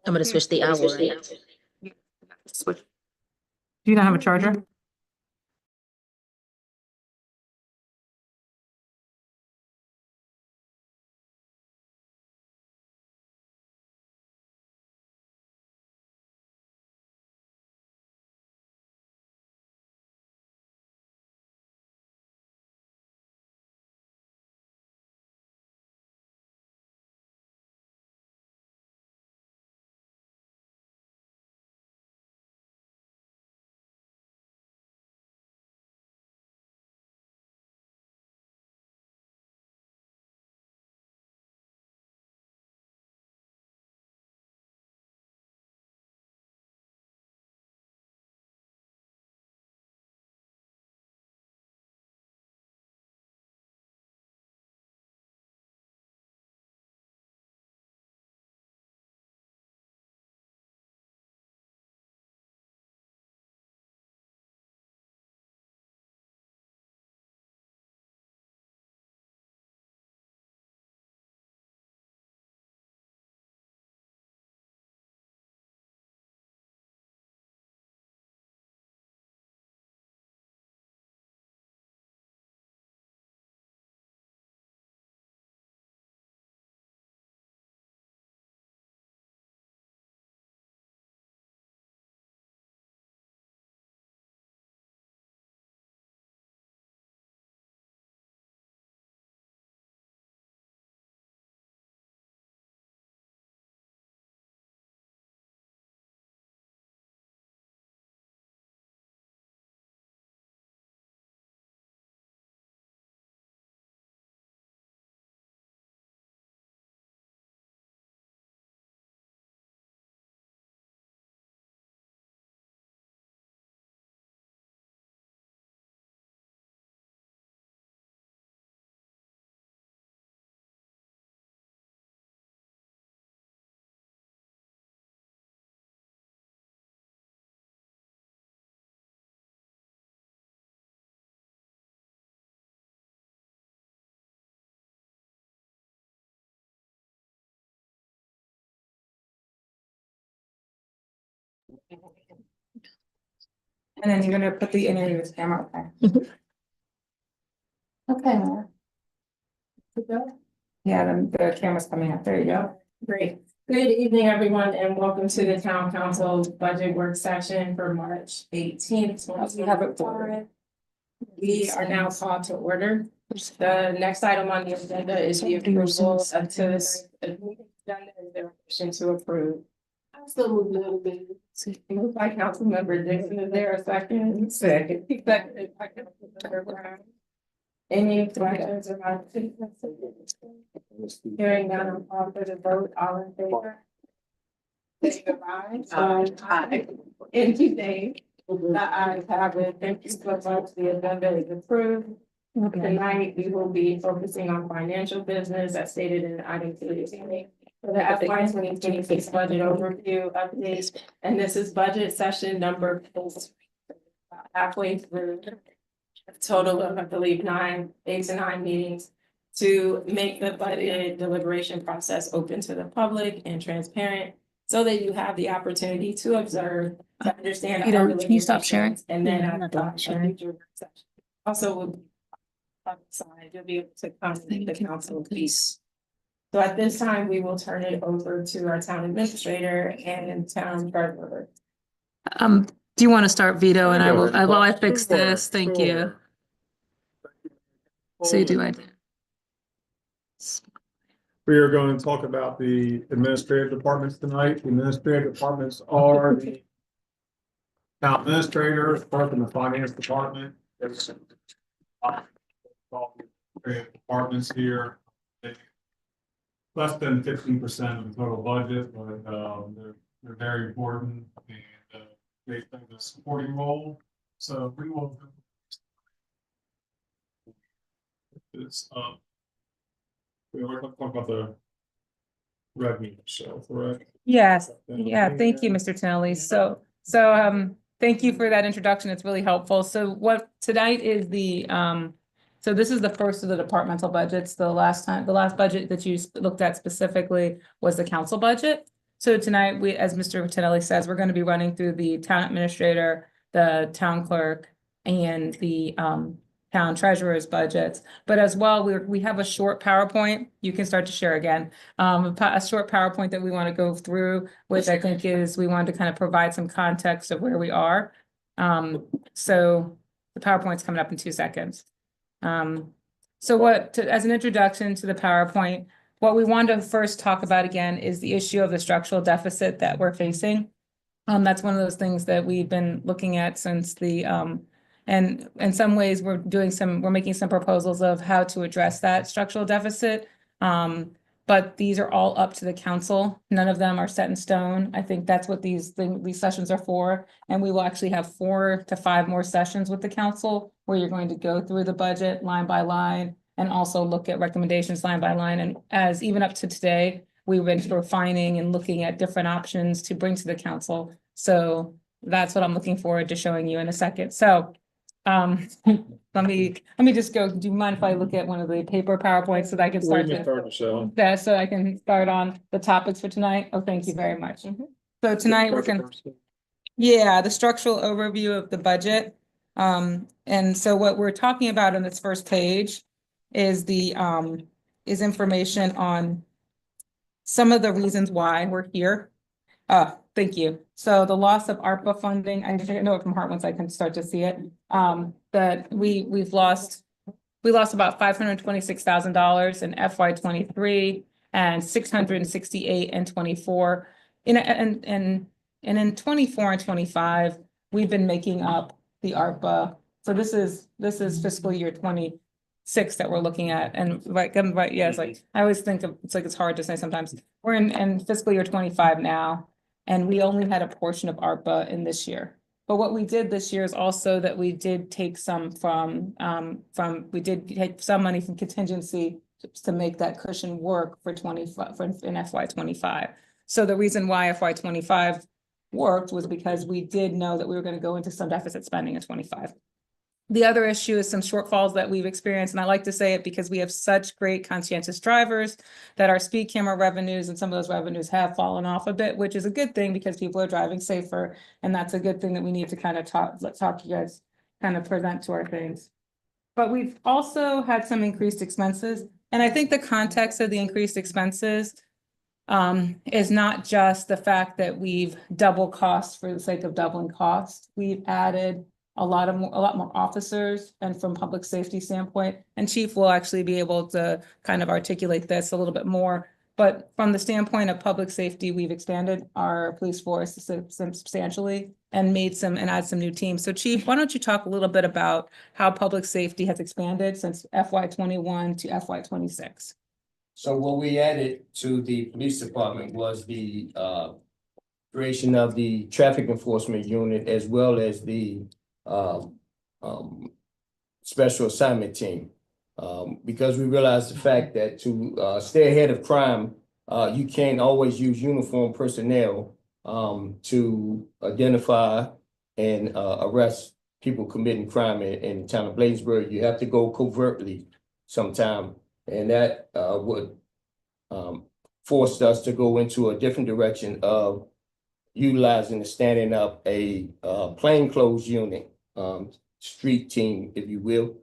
I'm gonna switch the hour. Right? Switch. Do you not have a charger? And then you're gonna put the interview camera, okay? Okay. Laura. Good to go? Yeah, the camera's coming up. There you go. Great. Good evening, everyone, and welcome to the Town Council Budget Work Session for March 18th. We have it for We are now called to order. The next item on the agenda is the approval of today's agenda. Is there a motion to approve? Absolutely. Moved by Councilmember Dixon. Is there a second? Second. Seconded by Councilmember Brown. Any questions about? Hearing none, I'll call for the vote. All in favor? Say goodbye. Aye. Any nays? The ayes have it. Thank you so much. The agenda is approved. Tonight, we will be focusing on financial business as stated in item 3. For the FY26 budget overview updates, and this is budget session number 4. Halfway through. A total of, I believe, 8 to 9 meetings to make the budget deliberation process open to the public and transparent, so that you have the opportunity to observe, to understand. Can you stop sharing? And then Yeah, I'm not done sharing. Also, will be outside, you'll be able to come to the council piece. So at this time, we will turn it over to our town administrator and town treasurer. Do you want to start, Vito, and I will, while I fix this, thank you. So you do, I do. We are going to talk about the administrative departments tonight. The administrative departments are the town administrator, clerk in the finance department. There's departments here. Less than 15% of the total budget, but they're very important, and they play a supporting role. So we will. We are talking about the revenue, so correct? Yes, yeah, thank you, Mr. Tinelli. So, thank you for that introduction. It's really helpful. So what tonight is the, so this is the first of the departmental budgets. The last budget that you looked at specifically was the council budget. So tonight, we, as Mr. Tinelli says, we're going to be running through the town administrator, the town clerk, and the town treasurer's budgets. But as well, we have a short PowerPoint. You can start to share again. A short PowerPoint that we want to go through, which I think is, we wanted to kind of provide some context of where we are. So the PowerPoint's coming up in 2 seconds. So as an introduction to the PowerPoint, what we want to first talk about again is the issue of the structural deficit that we're facing. That's one of those things that we've been looking at since the, and in some ways, we're making some proposals of how to address that structural deficit. But these are all up to the council. None of them are set in stone. I think that's what these sessions are for. And we will actually have 4 to 5 more sessions with the council where you're going to go through the budget line by line and also look at recommendations line by line. And as even up to today, we've been refining and looking at different options to bring to the council. So that's what I'm looking forward to showing you in a second. So let me just go. Do you mind if I look at one of the paper PowerPoints so that I can start so I can start on the topics for tonight? Oh, thank you very much. So tonight we're gonna, the structural overview of the budget. And so what we're talking about on this first page is the is information on some of the reasons why we're here. Thank you. So the loss of ARPA funding, I know it from heart once I can start to see it. That we lost about $526,000 in FY23 and $668 in 24. And in 24 and 25, we've been making up the ARPA. So this is fiscal year 26 that we're looking at. And right, yeah, it's like I always think of it's hard to say sometimes. We're in fiscal year 25 now. And we only had a portion of ARPA in this year. But what we did this year is also that we did take some we did take some money from contingency to make that cushion work for in FY25. So the reason why FY25 worked was because we did know that we were going to go into some deficit spending in 25. The other issue is some shortfalls that we've experienced, and I like to say it because we have such great conscientious drivers that our speed camera revenues and some of those revenues have fallen off a bit, which is a good thing because people are driving safer, and that's a good thing that we need to kind of let's talk to you guys, kind of present to our things. But we've also had some increased expenses, and I think the context of the increased expenses is not just the fact that we've doubled costs for the sake of doubling costs. We've added a lot more officers, and from public safety standpoint, and Chief will actually be able to kind of articulate this a little bit more. But from the standpoint of public safety, we've expanded our police force substantially and added some new teams. So Chief, why don't you talk a little bit about how public safety has expanded since FY21 to FY26? So what we added to the police department was the creation of the traffic enforcement unit as well as the special assignment team. Because we realized the fact that to stay ahead of crime, you can't always use uniformed personnel to identify and arrest people committing crime in the town of Bladensburg. You have to go covertly sometime, and that would force us to go into a different direction of utilizing and standing up a plainclothes unit, street team, if you will.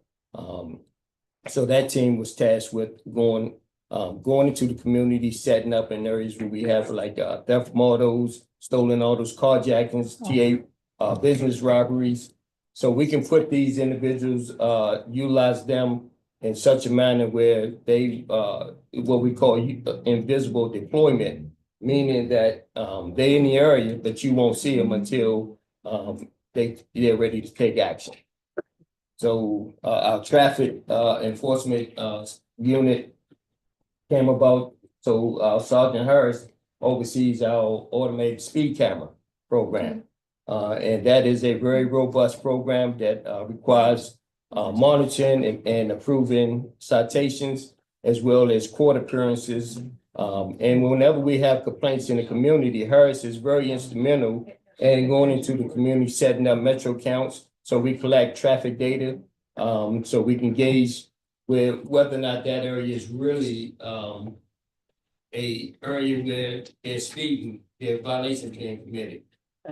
So that team was tasked with going into the community, setting up in areas where we have like theft autos, stolen autos, carjackings, TA business robberies. So we can put these individuals, utilize them in such a manner where they, what we call invisible deployment, meaning that they're in the area, but you won't see them until they're ready to take action. So our traffic enforcement unit came about. So Sergeant Harris oversees our automated speed camera program. And that is a very robust program that requires monitoring and approving citations, as well as court appearances. And whenever we have complaints in the community, Harris is very instrumental in going into the community, setting up metro counts. So we collect traffic data, so we can gauge whether or not that area is really a area where they're speeding, their violation being committed.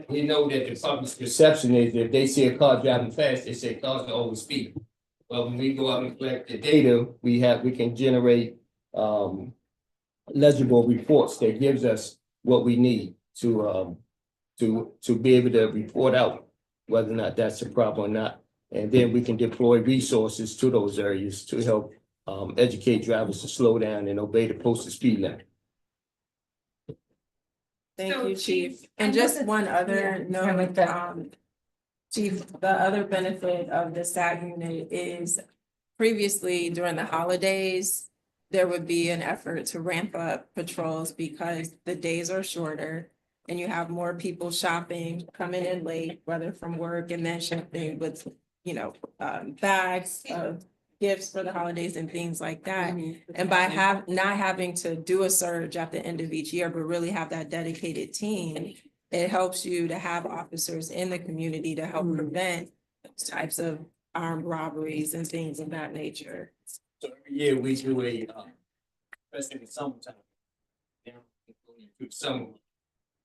We know that the public's perception is if they see a car driving fast, they say cars are always speeding. But when we go out and collect the data, we can generate legible reports that gives us what we need to be able to report out whether or not that's a problem or not. And then we can deploy resources to those areas to help educate drivers to slow down and obey the posted speed limit. Thank So, you, Chief. Chief, And and just this- one other Yeah, like note, that. Chief, the other benefit of the SAT unit is previously during the holidays, there would be an effort to ramp up patrols because the days are shorter and you have more people shopping, coming in late, whether from work and then shopping with, bags of gifts for the holidays and things like that. And by not having to do a surge at the end of each year, but really have that dedicated team, it helps you to have officers in the community to help prevent those types of armed robberies and things of that nature. So every year we do especially in the summertime. Through the summer,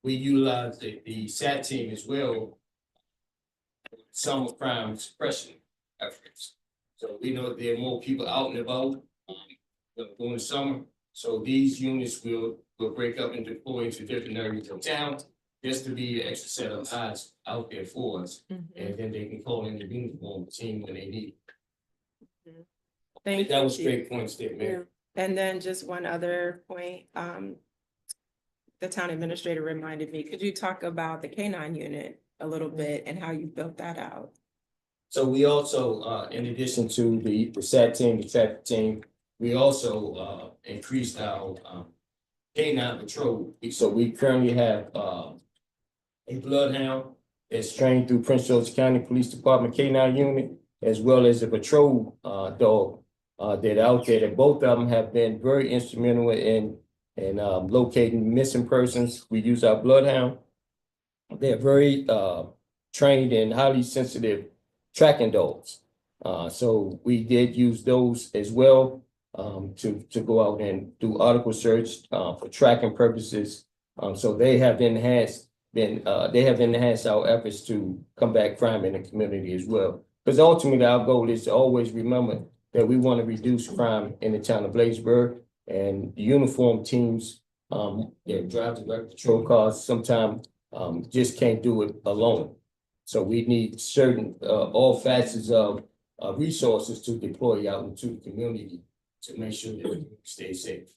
we utilize the SAT team as well. Summer crime suppression efforts. So we know there are more people out and about during the summer. So these units will break up and deploy to different areas of town just to be an extra set of eyes out there for us. And then they can call in the uniform team when they need. Thank That you, was Chief. great points there, Mayor. And then just one other point, the town administrator reminded me, could you talk about the K-9 unit a little bit and how you built that out? So we also, in addition to the SAT team, the traffic team, we also increased our K-9 patrol. So we currently have a bloodhound that's trained through Prince George's County Police Department K-9 unit, as well as a patrol dog that are out there. That both of them have been very instrumental in locating missing persons. We use our bloodhound. They're very trained and highly sensitive tracking dogs. So we did use those as well to go out and do article search for tracking purposes. So they have enhanced our efforts to combat crime in the community as well. Because ultimately our goal is to always remember that we want to reduce crime in the town of Bladensburg, and the uniform teams that drive the direct patrol cars sometimes just can't do it alone. So we need certain all facets of resources to deploy out into the community to make sure that we stay safe.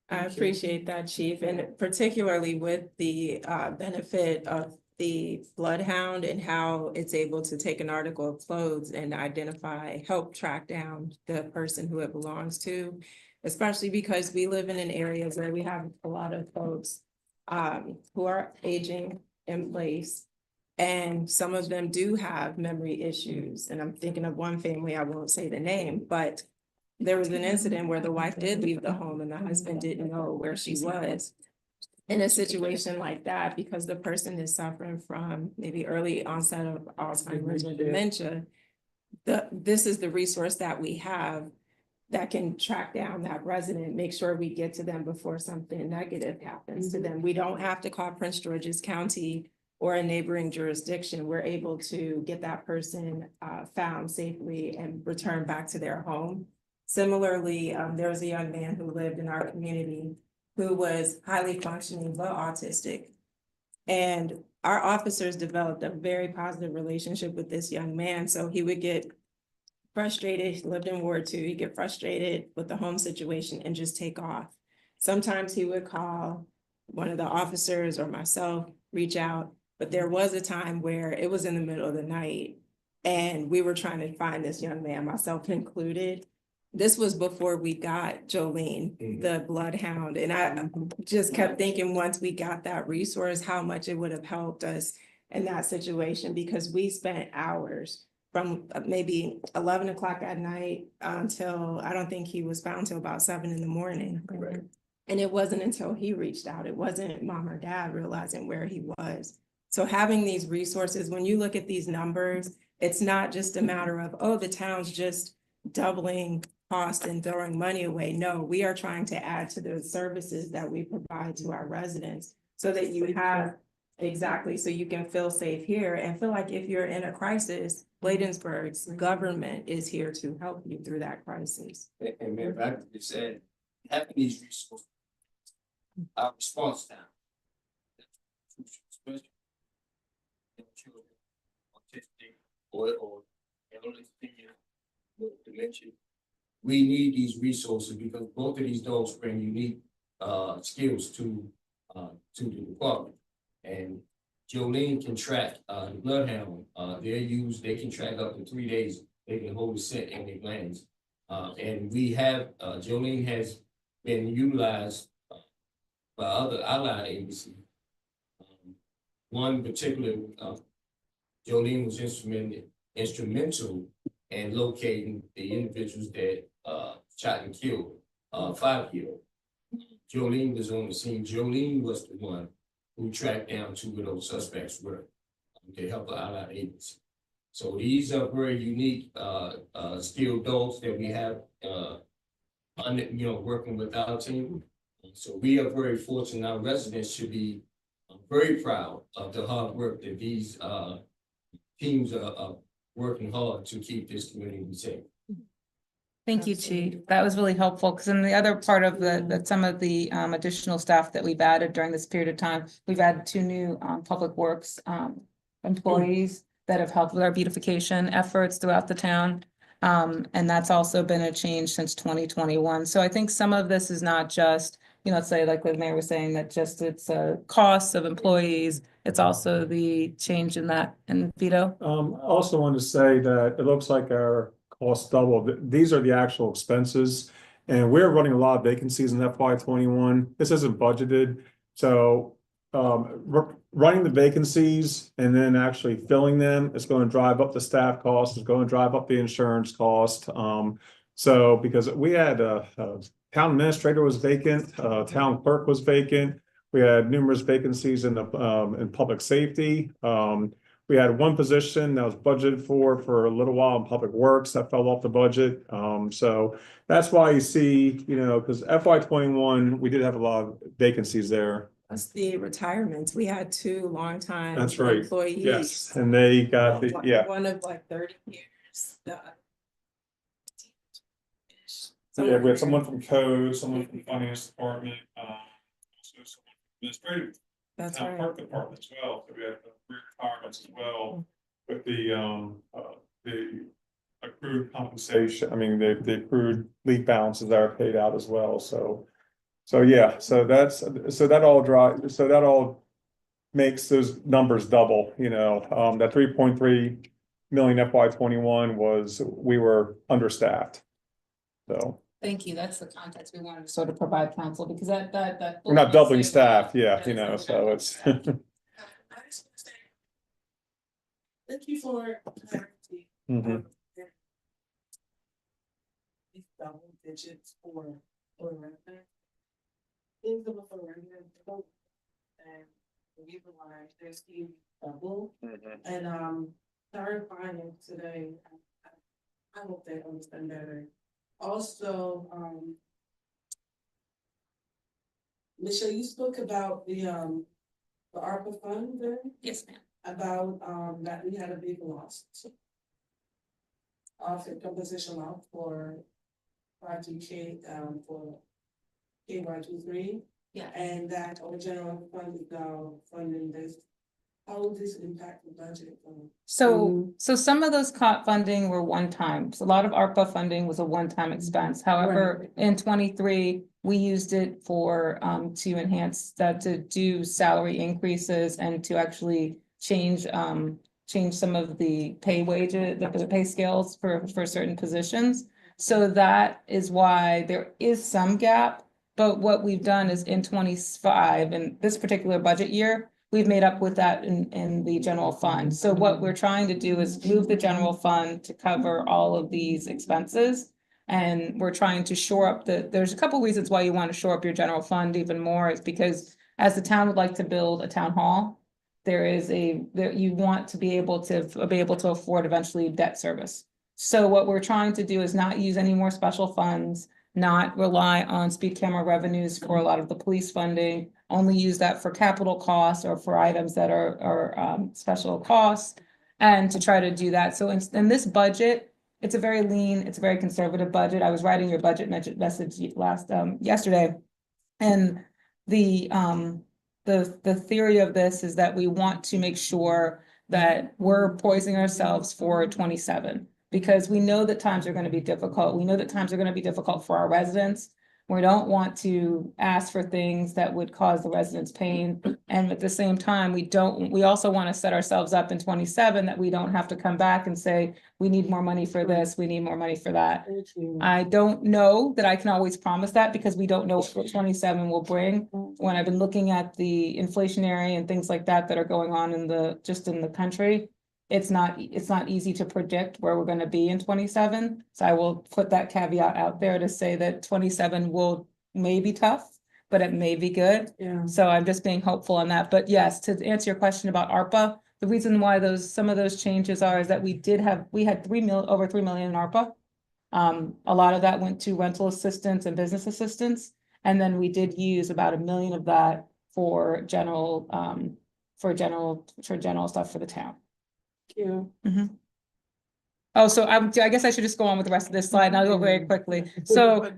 I appreciate that, Chief, and particularly with the benefit of the bloodhound and how it's able to take an article of clothes and help track down the person who it belongs to, especially because we live in an area where we have a lot of folks who are aging in place. And some of them do have memory issues. And I'm thinking of one family, I won't say the name, but there was an incident where the wife did leave the home and the husband didn't know where she was. In a situation like that, because the person is suffering from maybe early onset of Alzheimer's or dementia, this is the resource that we have that can track down that resident, make sure we get to them before something negative happens to them. We don't have to call Prince George's County or a neighboring jurisdiction. We're able to get that person found safely and returned back to their home. Similarly, there was a young man who lived in our community who was highly functioning but autistic. And our officers developed a very positive relationship with this young man. So he would get frustrated, he lived in Ward 2, he'd get frustrated with the home situation and just take off. Sometimes he would call one of the officers or myself, reach out, but there was a time where it was in the middle of the night and we were trying to find this young man, myself included. This was before we got Jolene, the bloodhound. And I just kept thinking once we got that resource, how much it would have helped us in that situation, because we spent hours from maybe 11 o'clock at night until, I don't think he was found till about 7 in the morning. Right. And it wasn't until he reached out, it wasn't mom or dad realizing where he was. So having these resources, when you look at these numbers, it's not just a matter of, oh, the town's just doubling cost and throwing money away. No, we are trying to add to the services that we provide to our residents so that you have, exactly, so you can feel safe here and feel like if you're in a crisis, Bladensburg's government is here to help you through that crisis. And Mayor, if I could just add, having these resources, our response time. Especially in children, autistic, or elderly senior with dementia. We need these resources because both of these dogs bring unique skills to the department. And Jolene can track the bloodhound, they can track up to 3 days, they can hold a scent in their glands. And we have, Jolene has been utilized by other allied agencies. One particular, Jolene was instrumental in locating the individuals that shot and killed, 5 killed. Jolene was on the scene. Jolene was the one who tracked down 2 of those suspects were to help the allied agency. So these are very unique skilled dogs that we have working with our team. So we are very fortunate. Our residents should be very proud of the hard work that these teams are working hard to keep this community safe. Thank you, Chief. That was really helpful, because in the other part of that some of the additional staff that we've added during this period of time, we've added 2 new public works employees that have helped with our beautification efforts throughout the town. And that's also been a change since 2021. So I think some of this is not just, let's say like the mayor was saying, that just it's a cost of employees. It's also the change in that. And Vito? Also want to say that it looks like our costs doubled. These are the actual expenses. And we're running a lot of vacancies in FY21. This isn't budgeted. So running the vacancies and then actually filling them is going to drive up the staff cost, it's going to drive up the insurance cost. So because we had town administrator was vacant, town clerk was vacant. We had numerous vacancies in the in public safety. We had 1 position that was budgeted for a little while in public works that fell off the budget. So that's why you see, because FY21, we did have a lot of vacancies there. That's the retirements. We had 2 longtime That's right. employees. Yes, and they got One of like 30 years. Yeah, we had someone from code, someone from finance department, also someone from administrative. That's Town right. clerk department as well. So we had 3 retirements as well with the accrued compensation. I mean, the accrued leave balances that are paid out as well. So yeah, so that all makes those numbers double, that 3.3 million FY21 we were understaffed. So Thank you. That's the context we wanted to sort of provide council, because that. we're not doubling staff, yeah, so it's. I just want to say, thank you for clarity. Mhm. These double digits for resident. Things that were for resident, and we realize there's Steve double, and clarifying it today. I hope they understand better. Also, Michelle, you spoke about the ARPA fund there, Yes, ma'am. about that we had a big loss. Of the composition out for project K for FY23. Yeah. And that our general fund is now funding this. How will this impact the budget? So some of those COT funding were one time. So a lot of ARPA funding was a one-time expense. However, in 23, we used it for to enhance that, to do salary increases and to actually change some of the the pay scales for certain positions. So that is why there is some gap. But what we've done is in 25, in this particular budget year, we've made up with that in the general fund. So what we're trying to do is move the general fund to cover all of these expenses. And we're trying to shore up there's a couple reasons why you want to shore up your general fund even more, is because as the town would like to build a town hall, you want to be able to afford eventually debt service. So what we're trying to do is not use any more special funds, not rely on speed camera revenues for a lot of the police funding, only use that for capital costs or for items that are special costs, and to try to do that. So in this budget, it's a very lean, it's a very conservative budget. I was writing your budget message yesterday. And the theory of this is that we want to make sure that we're poising ourselves for 27, because we know that times are going to be difficult. We know that times are going to be difficult for our residents. We don't want to ask for things that would cause the residents pain. And at the same time, we also want to set ourselves up in 27 that we don't have to come back and say, we need more money for this, we need more money for that. I don't know that I can always promise that, because we don't know what 27 will bring. When I've been looking at the inflationary and things like that are going on in the country, it's not easy to predict where we're going to be in 27. So I will put that caveat out there to say that 27 may be tough, but it may be good. Yeah. So I'm just being hopeful on that. But yes, to answer your question about ARPA, the reason why some of those changes is that we had over 3 million in ARPA. A lot of that went to rental assistance and business assistance. And then we did use about 1 million of that for general stuff for the town. Thank you. Oh, so I guess I should just go on with the rest of this slide and I'll go very quickly. So,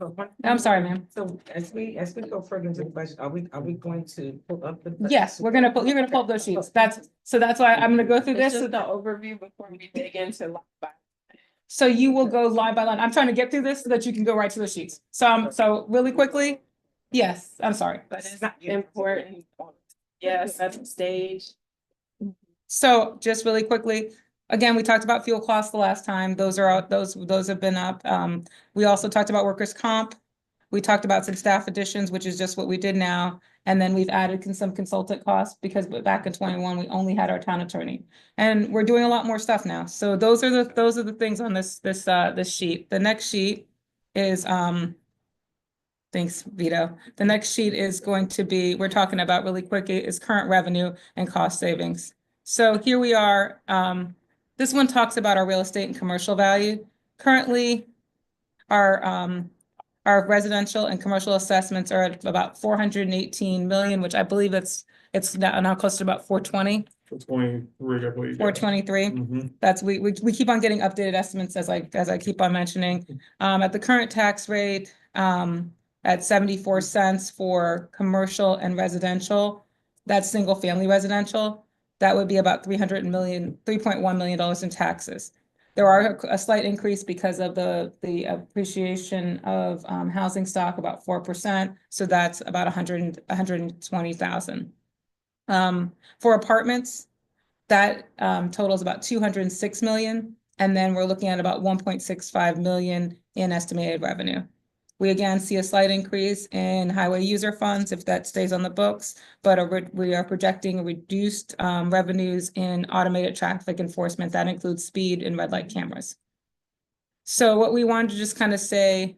I'm sorry, ma'am. So as we go further into the budget, are we going to pull up the? Yes, you're gonna pull up those sheets. That's why I'm gonna go through It's this. just the overview before we dig into. So you will go line by line. I'm trying to get through this so that you can go right to the sheets. So really quickly, yes, I'm sorry. But it's not important. Yes, that's the stage. So just really quickly, again, we talked about fuel costs the last time. Those have been up. We also talked about workers' comp. We talked about some staff additions, which is just what we did now. And then we've added some consultant costs because back in 21, we only had our town attorney. And we're doing a lot more stuff now. So those are the things on this sheet. The next sheet is thanks, Vito. The next sheet is going to be, we're talking about really quick, is current revenue and cost savings. So here we are. This one talks about our real estate and commercial value. Currently, our residential and commercial assessments are at about 418 million, which I believe it's now close to about 420. 423, I believe. 423. Mhm. That's we keep on getting updated estimates as I keep on mentioning. At the current tax rate, at 74 cents for commercial and residential, that's single family residential. That would be about $3.1 million in taxes. There are a slight increase because of the appreciation of housing stock, about 4%. So that's about 120,000. For apartments, that totals about 206 million. And then we're looking at about 1.65 million in estimated revenue. We again see a slight increase in highway user funds if that stays on the books, but we are projecting reduced revenues in automated traffic enforcement. That includes speed and red light cameras. So what we wanted to just kind of say,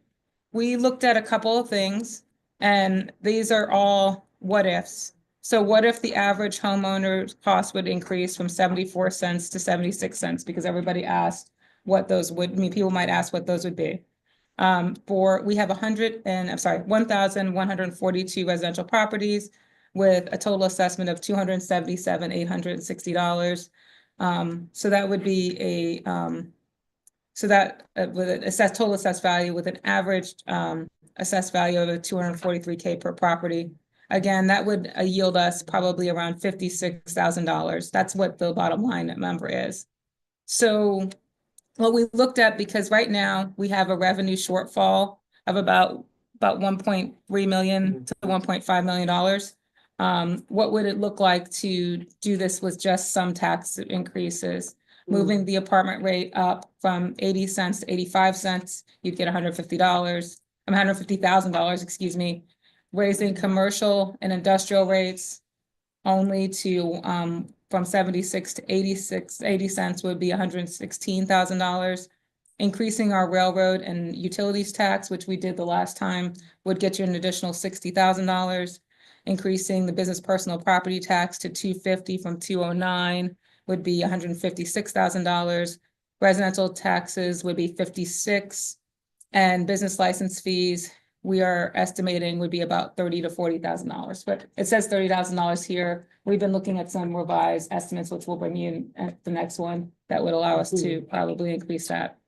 we looked at a couple of things, and these are all what ifs. So what if the average homeowner's cost would increase from 74 cents to 76 cents? Because everybody asked what those people might ask what those would be. We have 1,142 residential properties with a total assessment of $277,860. So that would be with an total assessed value with an average assessed value of $243K per property. Again, that would yield us probably around $56,000. That's what the bottom line number is. So what we looked at, because right now we have a revenue shortfall of about 1.3 million to $1.5 million. What would it look like to do this with just some tax increases? Moving the apartment rate up from 80 cents to 85 cents, you'd get $150,000, excuse me. Raising commercial and industrial rates only to from 76 to 80 cents would be $116,000. Increasing our railroad and utilities tax, which we did the last time, would get you an additional $60,000. Increasing the business personal property tax to $250 from $209 would be $156,000. Residential taxes would be 56, and business license fees, we are estimating would be about $30,000 to $40,000, but it says $30,000 here. We've been looking at some revised estimates, which will bring you at the next one, that would allow us to probably increase that.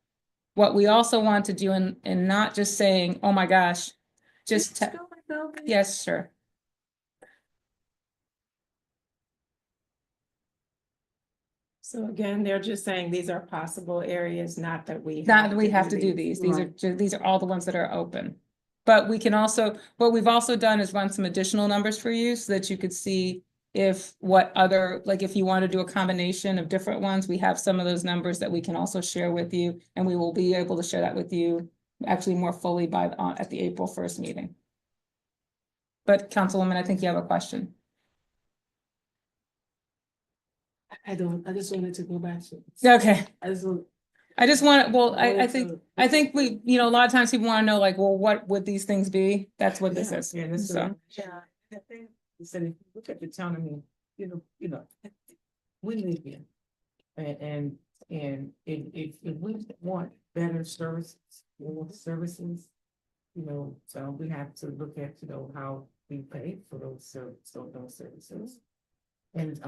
What we also want to do, and not just saying, oh my gosh, just, yes, sure. So again, they're just saying these are possible areas, not that we. Not that we have to do these. These are all the ones that are open. But we can also, what we've also done is run some additional numbers for you so that you could see if what other, like if you want to do a combination of different ones, we have some of those numbers that we can also share with you. And we will be able to share that with you actually more fully by, at the April 1st meeting. But Councilwoman, I think you have a question. I don't, I just wanted to go back to. Okay. I just want. I just want, well, I wanted think, to- I think we, you know, a lot of times people want to know like, well, what would these things be? That's what this is. Yeah, that's So, yeah. I think you said if you look at the town, I mean, you know, we live here. And if we want better services, more services, you know, so we have to look at, you know, how we pay for those services. And,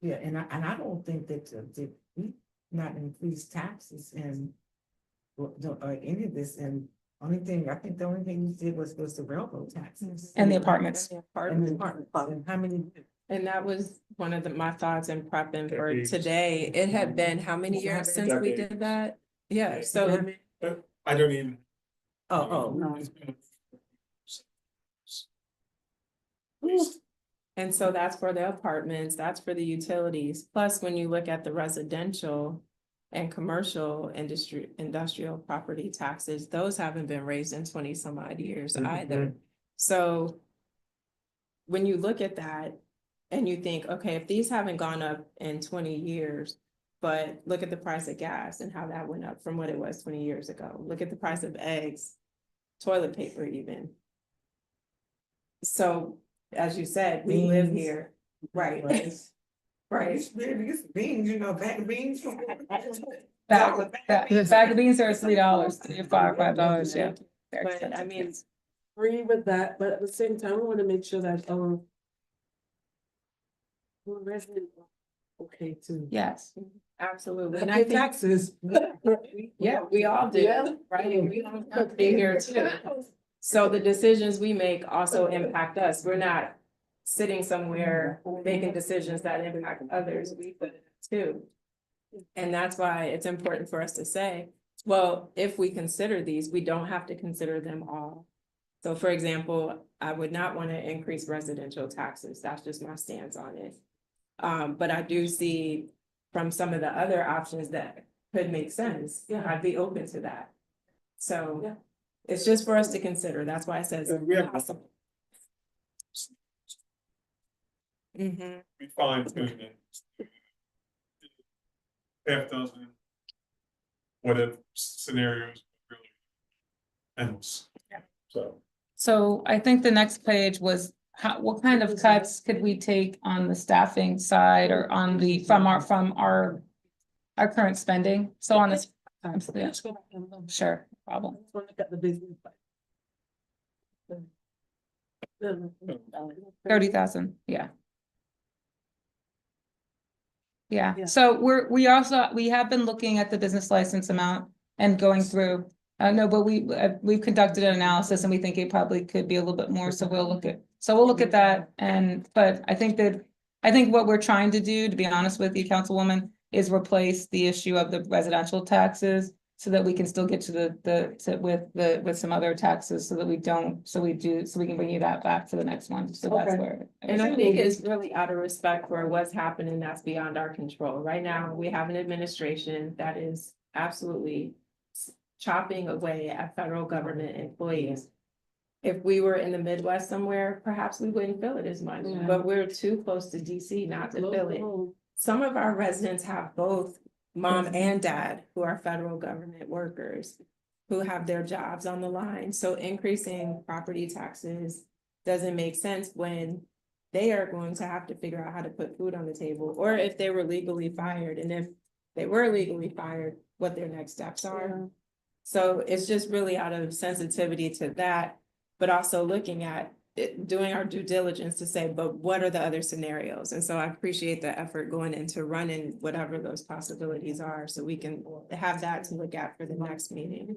yeah, and I don't think that, we not increase taxes and any of this, and only thing, I think the only thing we did was the railroad taxes. and the apartments. And the apartments, and how many? And that was one of my thoughts in prepping for today. It had been how many years since we did that? Yeah, so. I don't even. Oh, No. And so that's for the apartments, that's for the utilities. Plus, when you look at the residential and commercial industrial property taxes, those haven't been raised in 20 some odd years either. So when you look at that and you think, okay, if these haven't gone up in 20 years, but look at the price of gas and how that went up from what it was 20 years ago. Look at the price of eggs, toilet paper even. So as you said, we live Beans. here, right? Right. It's beans, you know, bag of beans. Bag of beans are $3, $5, yeah. They're But I expensive, mean, yes. Agree with that, but at the same time, we want to make sure that, we're resident, okay, too. Yes. absolutely. And I Pay think, taxes. yeah, we all do, Yeah. right? And we don't have to be here too. So the decisions we make also impact us. We're not sitting somewhere making decisions that impact others. We put it too. And that's why it's important for us to say, well, if we consider these, we don't have to consider them all. So for example, I would not want to increase residential taxes. That's just my stance on it. But I do see from some of the other options that could make sense. Yeah. I'd be open to that. Yeah. So it's just for us to consider. That's why it says We have- possible. Mhm. We fine tune it. Half dozen. What if scenarios really endless. Yeah. So. So I think the next page was how, what kind of cuts could we take on the staffing side or on the, from our current spending? So on this, yeah, Let's go back and look. sure, no problem. Let's look at the business. The- 30,000, yeah. Yeah, Yeah. so we have been looking at the business license amount and going through. No, but we've conducted an analysis and we think it probably could be a little bit more, so we'll look at that. And, but I think what we're trying to do, to be honest with you, Councilwoman, is replace the issue of the residential taxes so that we can still get to with some other taxes so that we can bring you that back for the next one. So that's Okay. where. And I think it's really out of respect for what's happening that's beyond our control. Right now, we have an administration that is absolutely chopping away at federal government employees. If we were in the Midwest somewhere, perhaps we wouldn't feel it as much, Yeah. but we're too close to DC not to feel it. Some of our residents have both mom and dad who are federal government workers who have their jobs on the line. So increasing property taxes doesn't make sense when they are going to have to figure out how to put food on the table, or if they were legally fired. And if they were legally fired, what their next steps are. So it's just really out of sensitivity to that, but also looking at it, doing our due diligence to say, but what are the other scenarios? And so I appreciate the effort going into running whatever those possibilities are, so we can have that to look at for the next meeting.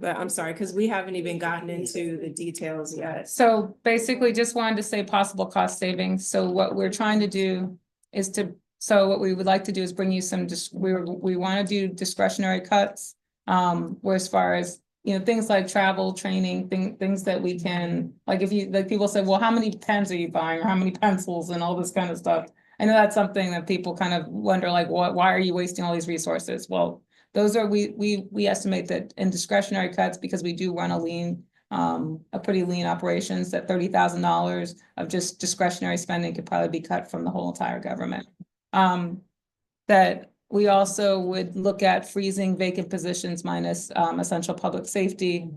But I'm sorry, because we haven't even gotten into the details yet. So basically just wanted to say possible cost savings. So what we're trying to do is so what we would like to do is bring you some, we want to do discretionary cuts. Where as far as, things like travel, training, things that we can, like like people say, well, how many pens are you buying or how many pencils and all this kind of stuff? I know that's something that people kind of wonder, like, why are you wasting all these resources? Well, those are, we estimate that in discretionary cuts, because we do run a pretty lean operations, that $30,000 of just discretionary spending could probably be cut from the whole entire government. That we also would look at freezing vacant positions minus essential public safety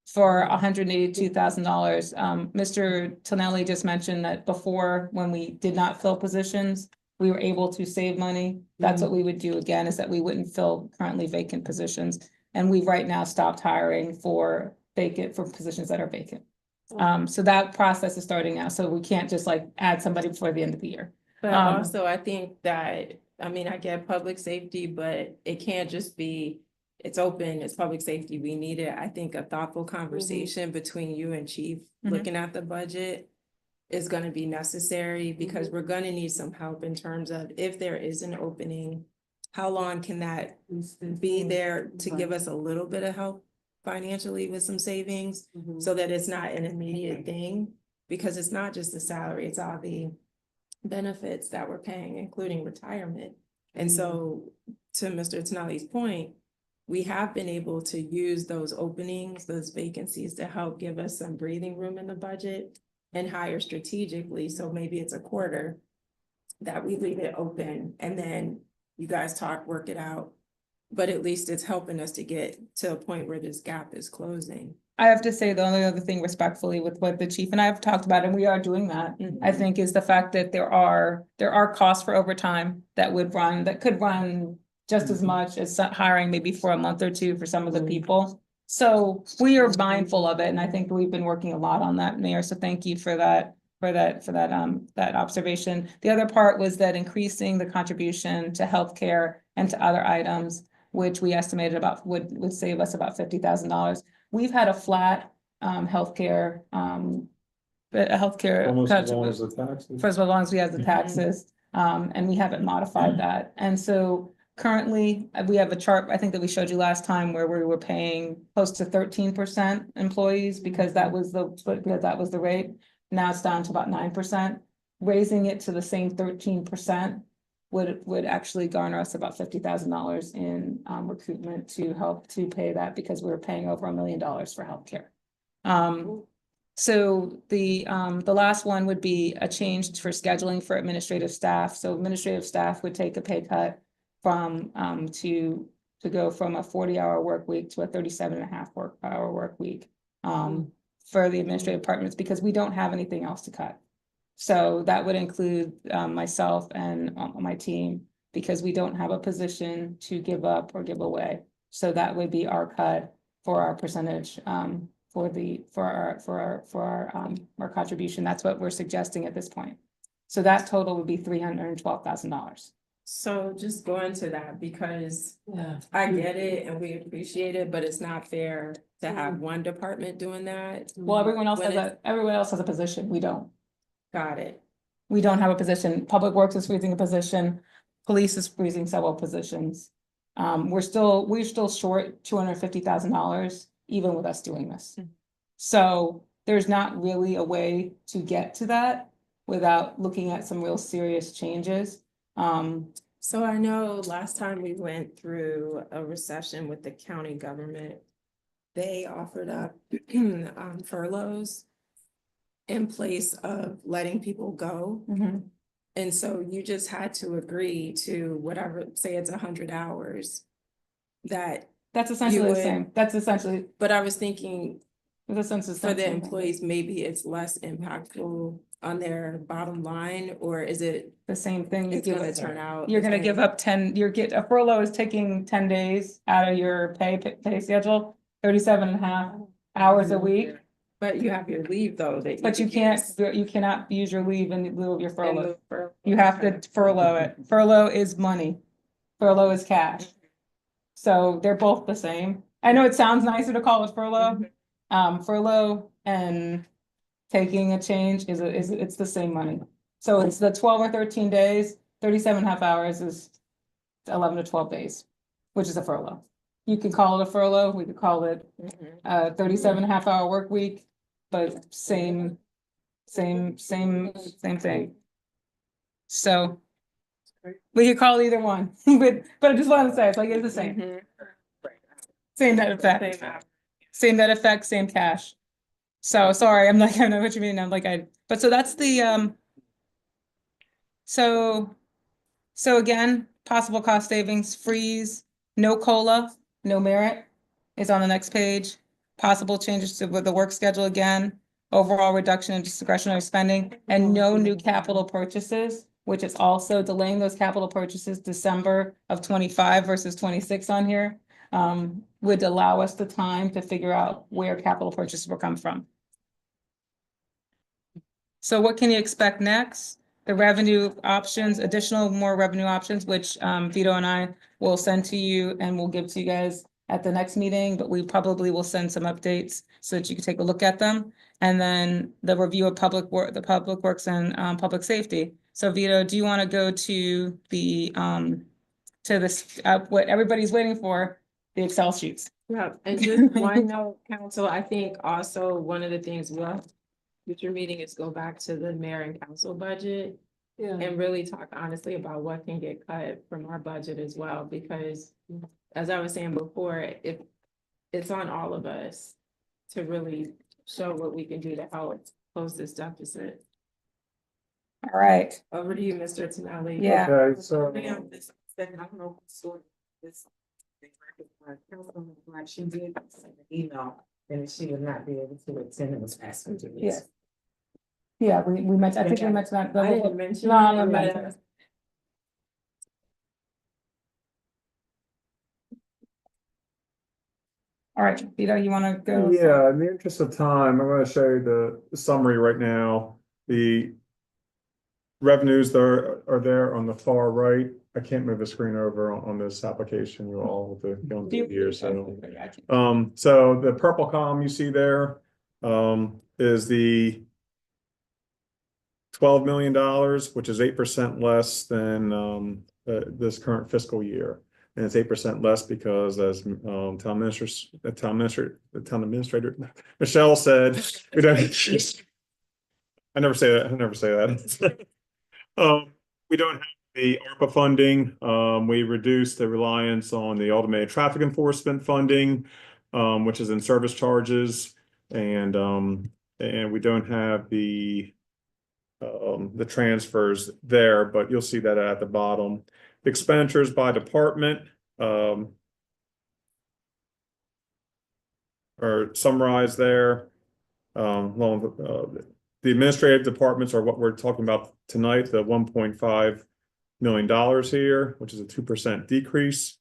for $182,000. Mr. Tonelli just mentioned that before, when we did not fill positions, we were able to save money. That's what we would do again, is that we wouldn't fill currently vacant positions. And we've right now stopped hiring for positions that are vacant. So that process is starting now. So we can't just like add somebody before the end of the year. But also, I think that, I mean, I get public safety, but it can't just be, it's open, it's public safety, we need it. I think a thoughtful conversation between you and chief, looking at the budget, is gonna be necessary, because we're gonna need some help in terms of, if there is an opening, how long can that be there to give us a little bit of help financially with some savings, so that it's not an immediate thing, because it's not just the salary, it's all the benefits that we're paying, including retirement. And so, to Mr. Tonelli's point, we have been able to use those openings, those vacancies, to help give us some breathing room in the budget and hire strategically. So maybe it's a quarter that we leave it open, and then you guys talk, work it out. But at least it's helping us to get to a point where this gap is closing. I have to say, the only other thing respectfully with what the chief and I have talked about, and we are doing that, I think, is the fact that there are costs for overtime that could run just as much as hiring maybe for a month or two for some of the people. So we are mindful of it, and I think we've been working a lot on that, Mayor. So thank you for that observation. The other part was that increasing the contribution to healthcare and to other items, which we estimated about would save us about $50,000. We've had a flat healthcare Almost cut as long as the taxes. for as long as we have the taxes, and we haven't modified that. And so currently, we have a chart, I think, that we showed you last time, where we were paying close to 13% employees because that was the rate. Now it's down to about 9%. Raising it to the same 13% would actually garner us about $50,000 in recruitment to help to pay that, because we were paying over $1 million for healthcare. So the last one would be a change for scheduling for administrative staff. So administrative staff would take a pay cut from to go from a 40-hour work week to a 37.5-hour work week for the administrative departments, because we don't have anything else to cut. So that would include myself and my team, because we don't have a position to give up or give away. So that would be our cut for our percentage for our contribution. That's what we're suggesting at this point. So that total would be $312,000. So just go into that, because I get it and we appreciate it, but it's not fair to have one department doing that. Well, everyone else has a position. We don't. Got it. We don't have a position. Public Works is freezing a position. Police is freezing several positions. We're still short $250,000 even with us doing this. So there's not really a way to get to that without looking at some real serious changes. So I know last time we went through a recession with the county government, they offered up furloughs in place of letting people go. And so you just had to agree to whatever, say it's 100 hours. That's essentially the same. That's essentially. But I was thinking The sense for the employees, maybe it's less impactful on their bottom line, or is it, The same thing. you it's give gonna it- turn out? You're the gonna same? give up a furlough is taking 10 days out of your pay schedule, 37 and a half hours a week. But you have your leave though, that. But you could can't, use you cannot use your leave in lieu of your in furlough. lieu for- You have to furlough it. Furlough is money. Furlough is cash. So they're both the same. I know it sounds nicer to call it furlough. Furlough and taking a change it's the same money. So it's the 12 or 13 days, 37 and a half hours is 11 to 12 days, which is a furlough. You can call it a furlough, we could call it a 37 and a half hour work week, but same thing. So we could call it either one, but I just wanted to say, it's like, it's the same, Mhm. same net effect, same net effect, same cash. So sorry, I'm like, I know what you mean, I'm like, but so that's the, so again, possible cost savings, freeze, no COLA, no merit is on the next page. Possible changes to the work schedule again, overall reduction in discretionary spending, and no new capital purchases, which is also delaying those capital purchases December of 25 versus 26 on here. Would allow us the time to figure out where capital purchases will come from. So what can you expect next? The revenue options, additional more revenue options, which Vito and I will send to you and we'll give to you guys at the next meeting, but we probably will send some updates so that you can take a look at them. And then the review of the public works and public safety. So Vito, do you want to go to the to this what everybody's waiting for, the Excel sheets? Yeah, and just one note, council, I think also one of the things we'll future meeting is go back to the mayor and council budget Yeah. and really talk honestly about what can get cut from our budget as well, because as I was saying before, if it's on all of us to really show what we can do to help close this deficit. All right, Over to you, Mr. Tonelli. yeah. Okay, so. I don't know who sort this. Councilwoman Black, she did send an email and she would not be able to attend, it was asking to. Yes. Yeah, we mentioned, I think we mentioned that. I didn't mention. No, I it, didn't but, mention it. All right, Vito, you wanna go? Yeah, in the interest of time, I'm gonna show you the summary right now. The revenues there are there on the far right. I can't move the screen over on this application, you all with the going through here, so. So the purple column you see there, is the $12 million, which is 8% less than, this current fiscal year. And it's 8% less because as, town administrator, Michelle said, we don't. I never say that. We don't have the ARPA funding. We reduced the reliance on the automated traffic enforcement funding, which is in service charges. And we don't have the transfers there, but you'll see that at the bottom. Expenditures by department, are summarized there. The administrative departments are what we're talking about tonight, the $1.5 million here, which is a 2% decrease.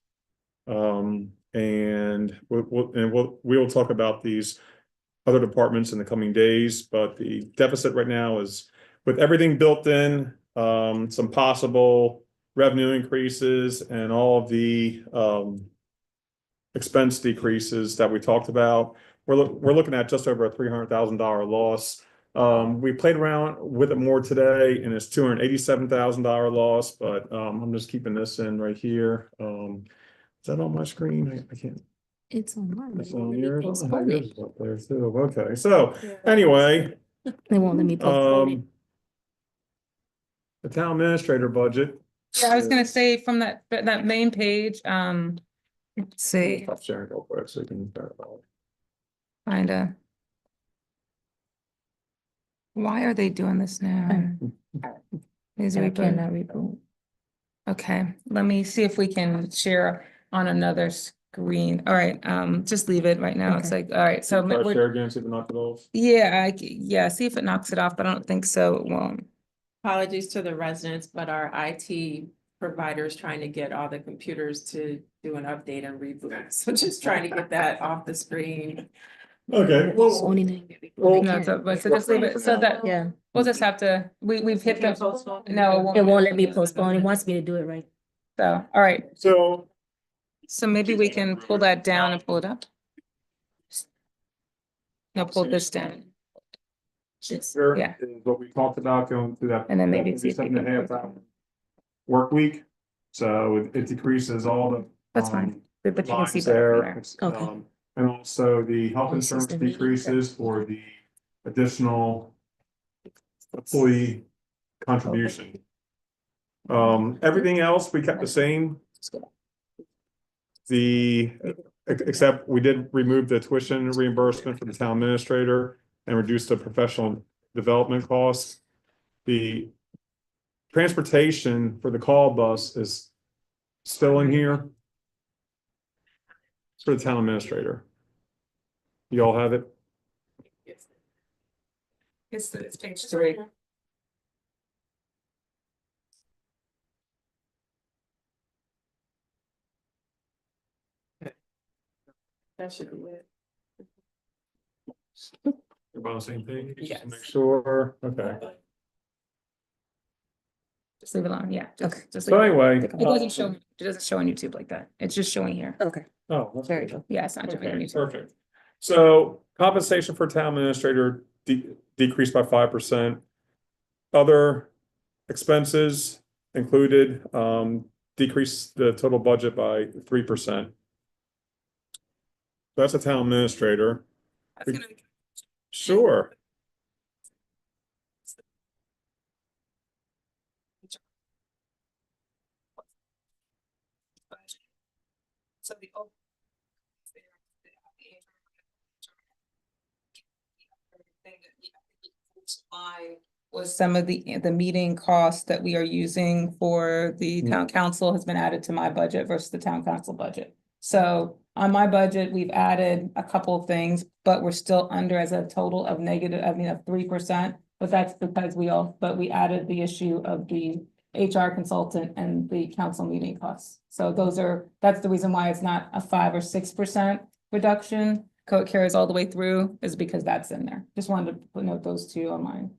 And we will talk about these other departments in the coming days, but the deficit right now is, with everything built in, some possible revenue increases and all of the expense decreases that we talked about, we're looking at just over a $300,000 loss. We played around with it more today, and it's $287,000 loss, but I'm just keeping this in right here. Is that on my screen? I can't. It's online. It's on yours. Postpone it. Yours is up there too. Okay, so anyway, They won't let me postpone it. the town administrator budget. Yeah, I was gonna say from that main page, let's see, Stop sharing real quick so you can. kinda. Why are they doing this now? These And I are cannot reboot. Okay, let me see if we can share on another green. All right, just leave it right now. It's Okay. like, all right, so Try to we're, share again, see if it knocked it off. yeah, see if it knocks it off, but I don't think so. It won't. Apologies to the residents, but our IT provider is trying to get all the computers to do an update and reboot. So just trying to get that off the screen. Okay, It's well, only 9 well, No, so, but so just leave it, so that, Yeah, we'll just have to, we've hit the, no, it won't let me postpone. It wants me to do it right. So, all right, so so maybe we can pull that down and pull it up. No, pull this down. here Yeah. is what we talked about going through that. And then maybe see if we 7.5 can- hour work week. So it decreases all the. That's fine. But you can see lines better there. from there. It's, Okay. And also the health Oh, insurance system meeting. decreases for the additional employee contribution. Everything else we kept the same. Except we did remove the tuition reimbursement for the town administrator and reduce the professional development costs. The transportation for the call bus is still in here. It's for the town administrator. You all have it? It's page 3. That should be it. You're on the same page? Just to Yes. Make sure, okay. Just leave it alone, yeah. Okay. Just So leave it. anyway. It doesn't show, it doesn't show on YouTube like that. It's just showing here. Okay, Oh, that's very good. good. Yeah, it's not showing on Okay, YouTube. perfect. So compensation for town administrator decreased by 5%. Other expenses included, decreased the total budget by 3%. That's a town administrator. That's gonna- Sure. So the. Was some of the meeting costs that we are using for the town council has been added to my budget versus the town council budget. So on my budget, we've added a couple of things, but we're still under as a total of negative, I mean, of 3%. But that's because we added the issue of the HR consultant and the council meeting costs. So that's the reason why it's not a 5 or 6% reduction. It carries all the way through is because that's in there. Just wanted to note those two on mine.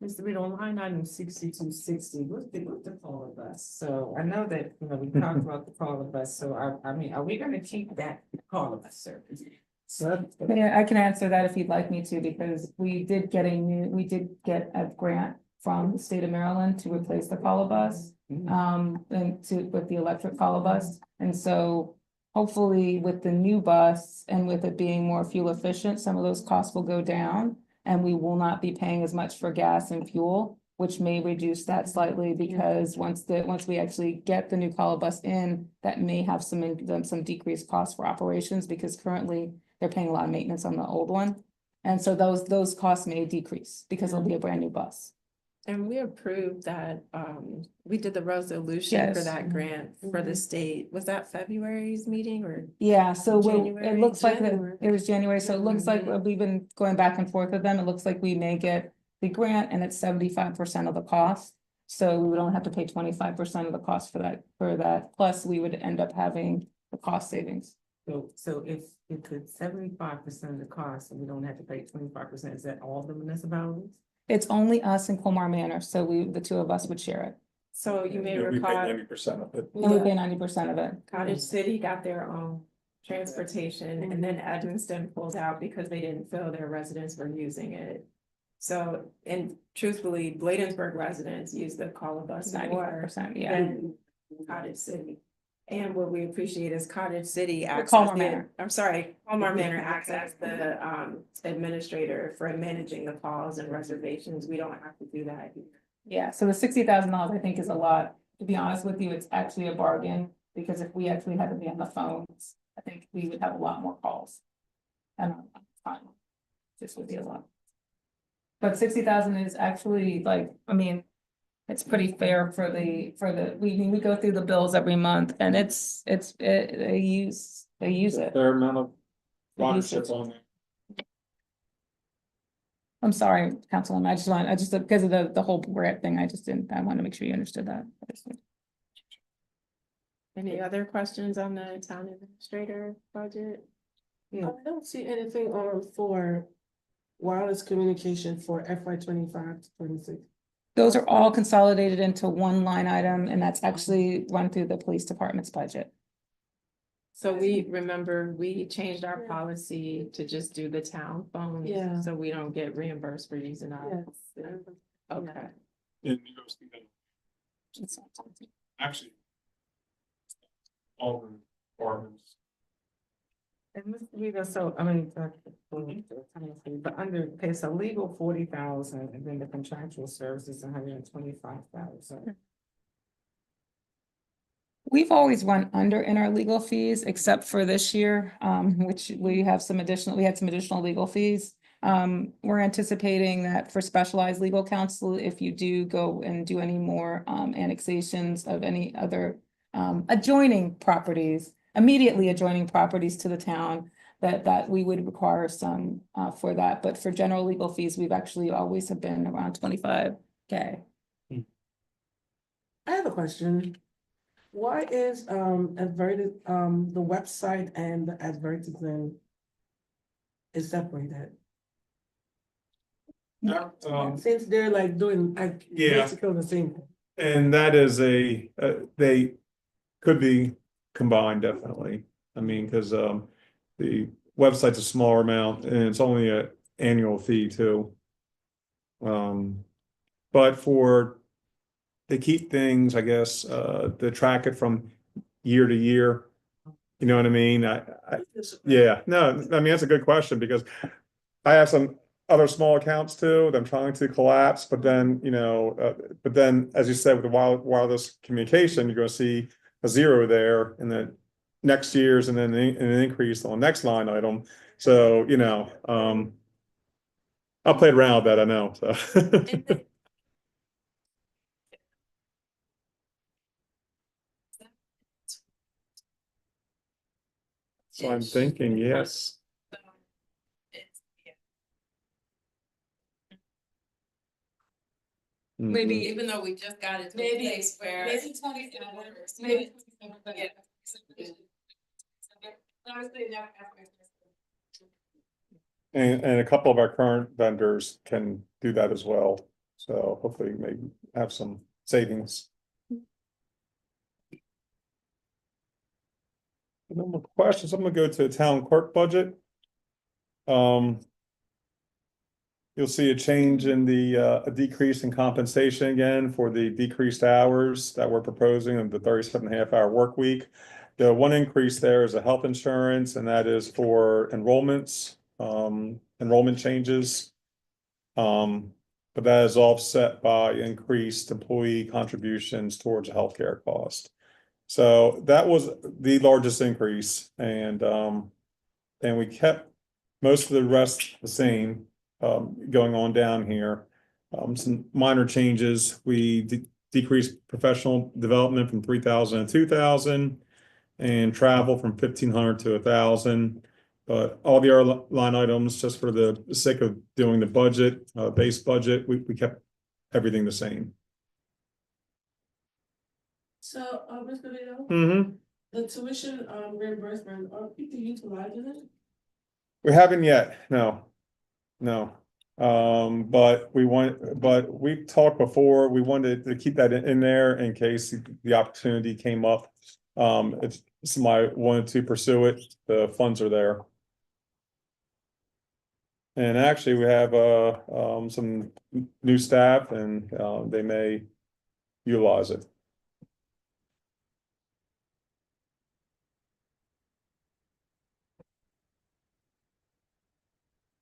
Mr. Reed, on line item 6260, what's the caller bus? So I know that, we talked about the caller bus, so I mean, are we gonna keep that caller bus service? So. Yeah, I can answer that if you'd like me to, because we did get a grant from the state of Maryland to replace the call bus. With the electric call bus, and so hopefully with the new bus and with it being more fuel efficient, some of those costs will go down. And we will not be paying as much for gas and fuel, which may reduce that slightly because once we actually get the new call bus in, that may have some decreased costs for operations because currently they're paying a lot of maintenance on the old one. And so those costs may decrease because it'll be a brand new bus. And we approved that, we did the resolution for Yes. that grant for the state. Was that February's meeting or? Yeah, so it January? looks like January. it was January, so it looks like we've been going back and forth with them. It looks like we may get the grant and it's 75% of the cost. So we would only have to pay 25% of the cost for that, plus we would end up having the cost savings. So if it's 75% of the cost, and we don't have to pay 25%, is that all the municipalities? It's only us in Colmar Manor, so the two of us would share it. So you may We pay recall, 90% of it. And we pay 90% of it. Cottage City got their own transportation and then Edmiston pulled out because they didn't feel their residents were using it. So, and truthfully, Bladensburg residents use the call bus more 95%, yeah. than Cottage City. And what we appreciate is Cottage City acts Colmar as the, Manor. I'm sorry, Colmar Manor acts as the administrator for managing the calls and reservations. We don't have to do that here. Yeah, so the $60,000 I think is a lot. To be honest with you, it's actually a bargain because if we actually had to be on the phones, I think we would have a lot more calls. And fine, this would be a lot. But 60,000 is actually like, I mean, It's pretty fair for we go through the bills every month and they use it. Fair amount of They use ridership it. on there. I'm sorry, Councilwoman, I just, because of the whole grant thing, I want to make sure you understood that. Any other questions on the town administrator budget? I don't see anything on for wireless communication for FY25 to 26. Those are all consolidated into one line item, and that's actually run through the police department's budget. So we changed our policy to just do the town phones. Yeah. So we don't get reimbursed for using our. Okay. And you go see that. Actually. All the departments. And Mr. Rita, so, I mean, but under, okay, so legal 40,000 and then the contractual services 125,000. We've always run under in our legal fees, except for this year, which we had some additional legal fees. We're anticipating that for specialized legal counsel, if you do go and do any more annexations of any other immediately adjoining properties to the town, that we would require some for that. But for general legal fees, we've actually always have been around 25K. I have a question. Why is the website and the advertisement is separated? Since they're like doing Yeah. basically the same thing. And that is they could be combined, definitely. I mean, because the website's a smaller amount and it's only an annual fee too. But they keep things, I guess, to track it from year to year. You know what I mean? Yeah, no, I mean, that's a good question because I have some other small accounts too that I'm trying to collapse, but then, as you said, with the wireless communication, you're gonna see a zero there in the next year's and then an increase on the next line item. So, I played around with that, I know, so. So I'm thinking, yes. Maybe even though we just got it to a place where. Maybe 27 hours, maybe. Yeah. And a couple of our current vendors can do that as well. So hopefully maybe have some savings. No more questions. I'm gonna go to the town clerk budget. You'll see a change in a decrease in compensation again for the decreased hours that we're proposing of the 37.5-hour work week. The one increase there is a health insurance, and that is for enrollments, enrollment changes. But that is offset by increased employee contributions towards healthcare cost. So that was the largest increase, and we kept most of the rest the same. Going on down here, some minor changes. We decreased professional development from 3,000 to 2,000, and travel from 1,500 to 1,000. But all the other line items, just for the sake of doing the budget, base budget, we kept everything the same. So, Mr. Vito, Mm-hmm. the tuition reimbursement, are people utilizing it? We haven't yet, no. But we've talked before, we wanted to keep that in there in case the opportunity came up. If somebody wanted to pursue it, the funds are there. And actually, we have some new staff and they may utilize it.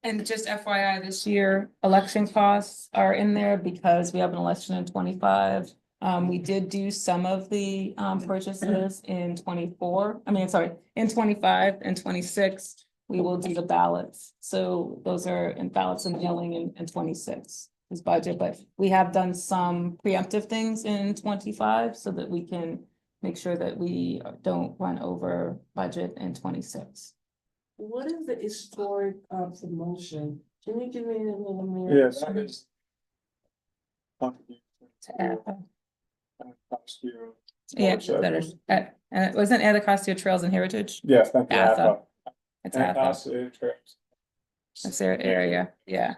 And just FYI, this year, election costs are in there because we have an election in 25. We did do some of the purchases in 24. In 25 and 26, we will do the ballots. So those are in ballots and mailing in 26. his budget, but we have done some preemptive things in 25 so that we can make sure that we don't run over budget in 26. What is the historic promotion? Can you give me a little more? Yes, that is. Yeah, that is, and it wasn't Anacostia Trails and Heritage, Yes, thank you. AFA. It's AFA. Anacostia Trails. That's their area, yeah.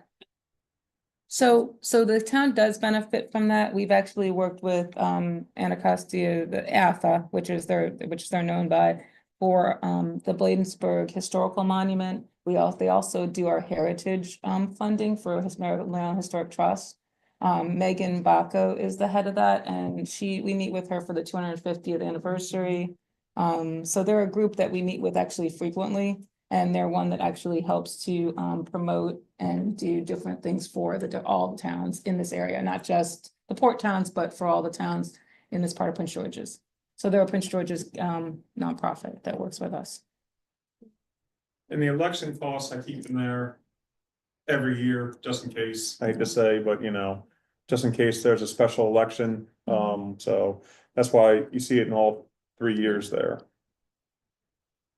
So the town does benefit from that. We've actually worked with Anacostia, the AFA, which they're known by, for the Bladensburg Historical Monument. They also do our heritage funding for Maryland Historic Trust. Megan Bacco is the head of that, and we meet with her for the 250th anniversary. So they're a group that we meet with actually frequently. And they're one that actually helps to promote and do different things for all the towns in this area, not just the port towns, but for all the towns in this part of Prince George's. So they're a Prince George's nonprofit that works with us. And the election costs, I keep them there every year, just in case, I hate to say, but just in case there's a special election. So that's why you see it in all 3 years there.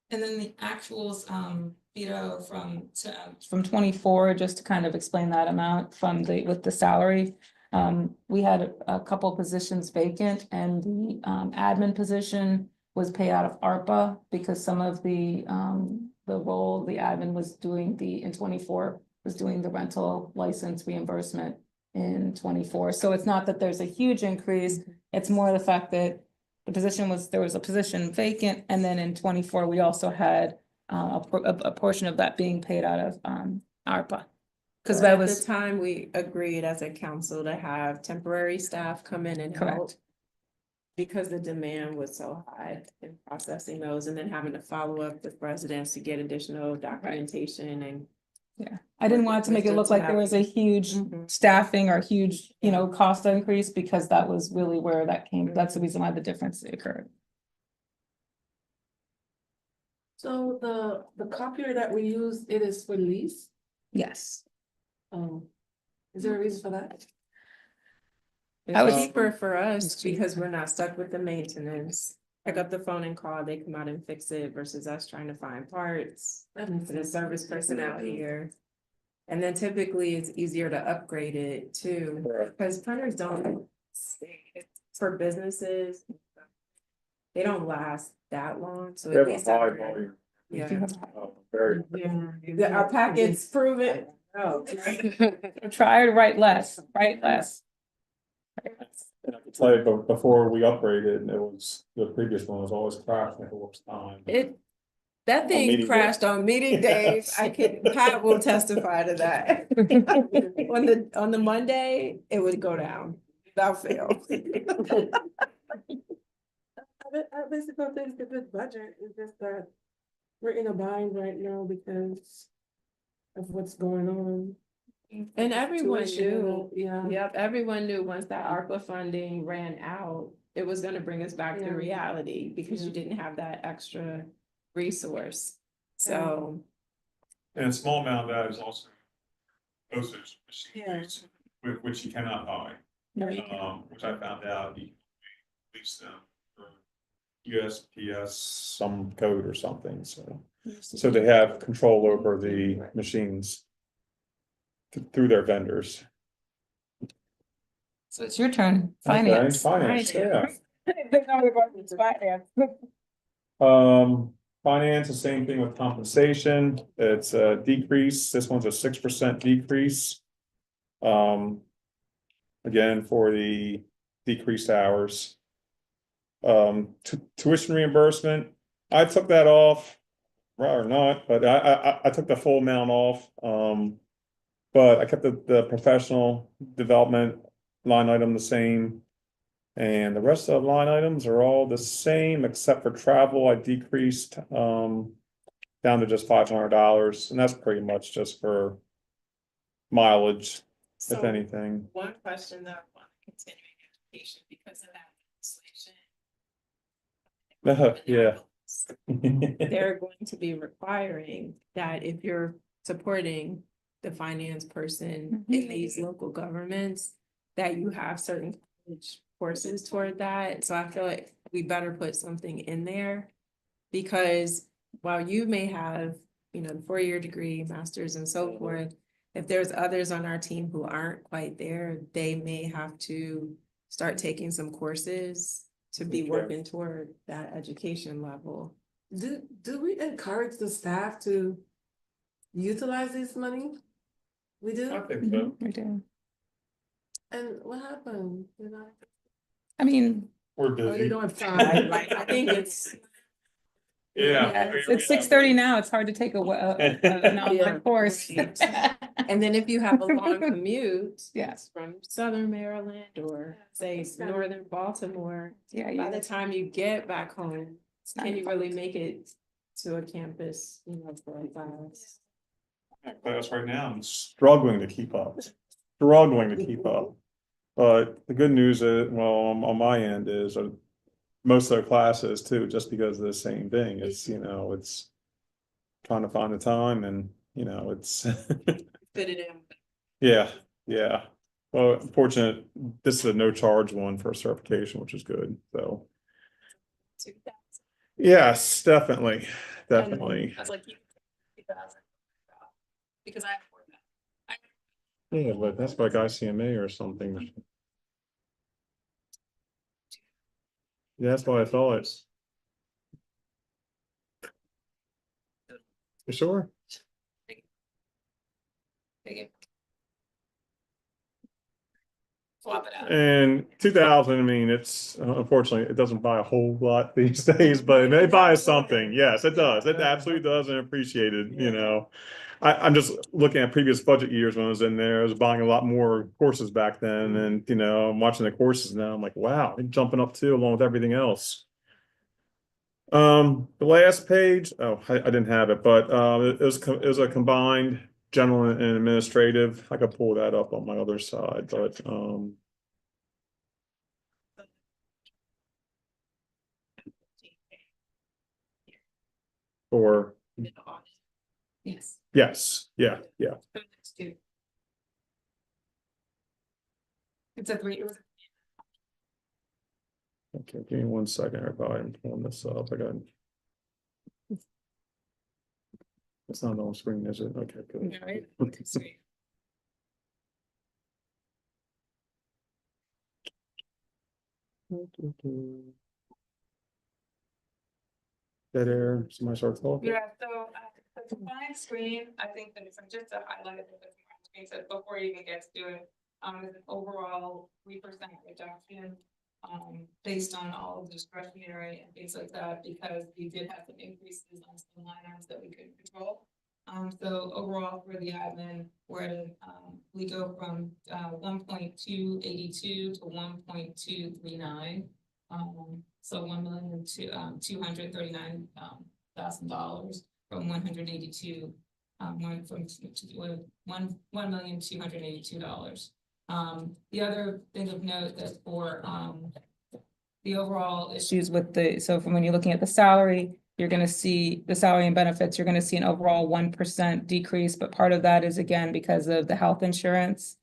And then the actuals, Vito, from 24, just to kind of explain that amount with the salary. We had a couple positions vacant, and the admin position was paid out of ARPA because some of the role the admin was doing in 24 was doing the rental license reimbursement in 24. So it's not that there's a huge increase, it's more the fact that there was a position vacant, and then in 24, we also had a portion of that being paid out of ARPA. Because that At was the time, we agreed as a council to have temporary staff come in and help. correct. Because the demand was so high in processing those, and then having to follow up with residents to get additional documentation and. Yeah, I didn't want it to make it look like there was a huge staffing or huge, cost increase, because that was really where that came. That's the reason why the difference occurred. So the copier that we use, it is for lease? Yes. Is there a reason for that? I would- It's cheaper for us because we're not stuck with the maintenance. Pick up the phone and call, they come out and fix it versus us trying to find parts. And the service personnel here. And then typically it's easier to upgrade it too, because printers don't stay for businesses. They don't last that long, so. They at have a least high upgrade. volume. Yeah. Very. Our packets prove it. Oh. Try to write less, And I can tell you, but before we upgraded, the previous one was always crashing at the worst time. That meeting thing day. crashed on meeting days. Pat will testify to that. On the Monday, it would go down without fail. I basically think it's a good budget, it's just that we're in a bind right now because of what's going on. And everyone Situation, knew, Yeah. yep, everyone knew once that ARPA funding ran out, it was gonna bring us back to Yeah. reality because you didn't have that extra resource. So, And a small amount of that is also postage Yeah. machines, which you cannot buy. Which I found out, you lease them for USPS, some code or something, so they have control over the machines through their vendors. So it's your turn, Okay, finance. Finance, yeah. Finance. Finance, the same thing with compensation, it's a decrease, this one's a 6% decrease. Again, for the decreased hours. Tuition reimbursement, I took that off, or not, but I took the full amount off, but I kept the professional development line item the same. And the rest of the line items are all the same, except for travel, I decreased, down to just $500, and that's pretty much just for mileage, if so anything. one question though, on continuing education because of that legislation. Yeah. They're going to be requiring that if you're supporting the finance person in these local governments, that you have certain college courses toward that. So I feel like we better put something in there. Because while you may have, you know, the 4-year degree, masters and so forth, if there's others on our team who aren't quite there, they may have to start taking some courses to be Okay. working toward that education level. Do we encourage the staff to utilize this money? We do? think so. We do. And what happened? You know? I mean, We're Are they busy. doing fine? I think it's, Yeah. it's 6:30 now. It's hard to take an online course. and then if you have a long commute Yes. from Southern Maryland or say Northern Baltimore, Yeah, by the time you get back home, not can you really make it to a campus, you know, for a class? Class right now, I'm struggling to keep up, But the good news is, well, on my end is, most of their classes too, just because of the same thing, it's, you know, it's trying to find the time and, you know, it's, Fit it in. yeah, yeah. Well, fortunate, this is a no charge one for certification, which is good, so. Yes, definitely, definitely. I was like, 2,000. Because I afford that. Yeah, but that's like ICMA or something. Yeah, that's what I thought. You sure? Take it. Swap it out. And 2,000, I mean, it's unfortunately, it doesn't buy a whole lot these days, but it may buy us something. Yes, it does. It absolutely does and appreciated, you know. I'm just looking at previous budget years when I was in there, I was buying a lot more courses back then and, you know, I'm watching the courses now. I'm like, wow, they're jumping up too, along with everything else. The last page, oh, I didn't have it, but it was a combined general and administrative. I could pull that up on my other side, but for Yes. yes, yeah. It's a 3. Okay, give me 1 second, everybody. I'm pulling this up. I got. It's not on screen, is it? Okay, good. Right. Sweet. Dead air, somebody start talking. Yeah, so the combined screen, I think that if I'm just to highlight what the combined screen says before you even get to it, is an overall 3% reduction. Based on all of the discretionary and things like that, because we did have some increases on some line items that we couldn't control. So overall for the admin, we're at we go from 1.282 to 1.239. So $1,239,000 from 182. Went from $1,282,000. The other thing of note that for the overall issues with so from when you're looking at the salary, you're gonna see the salary and benefits, you're gonna see an overall 1% decrease, but part of that is again because of the health insurance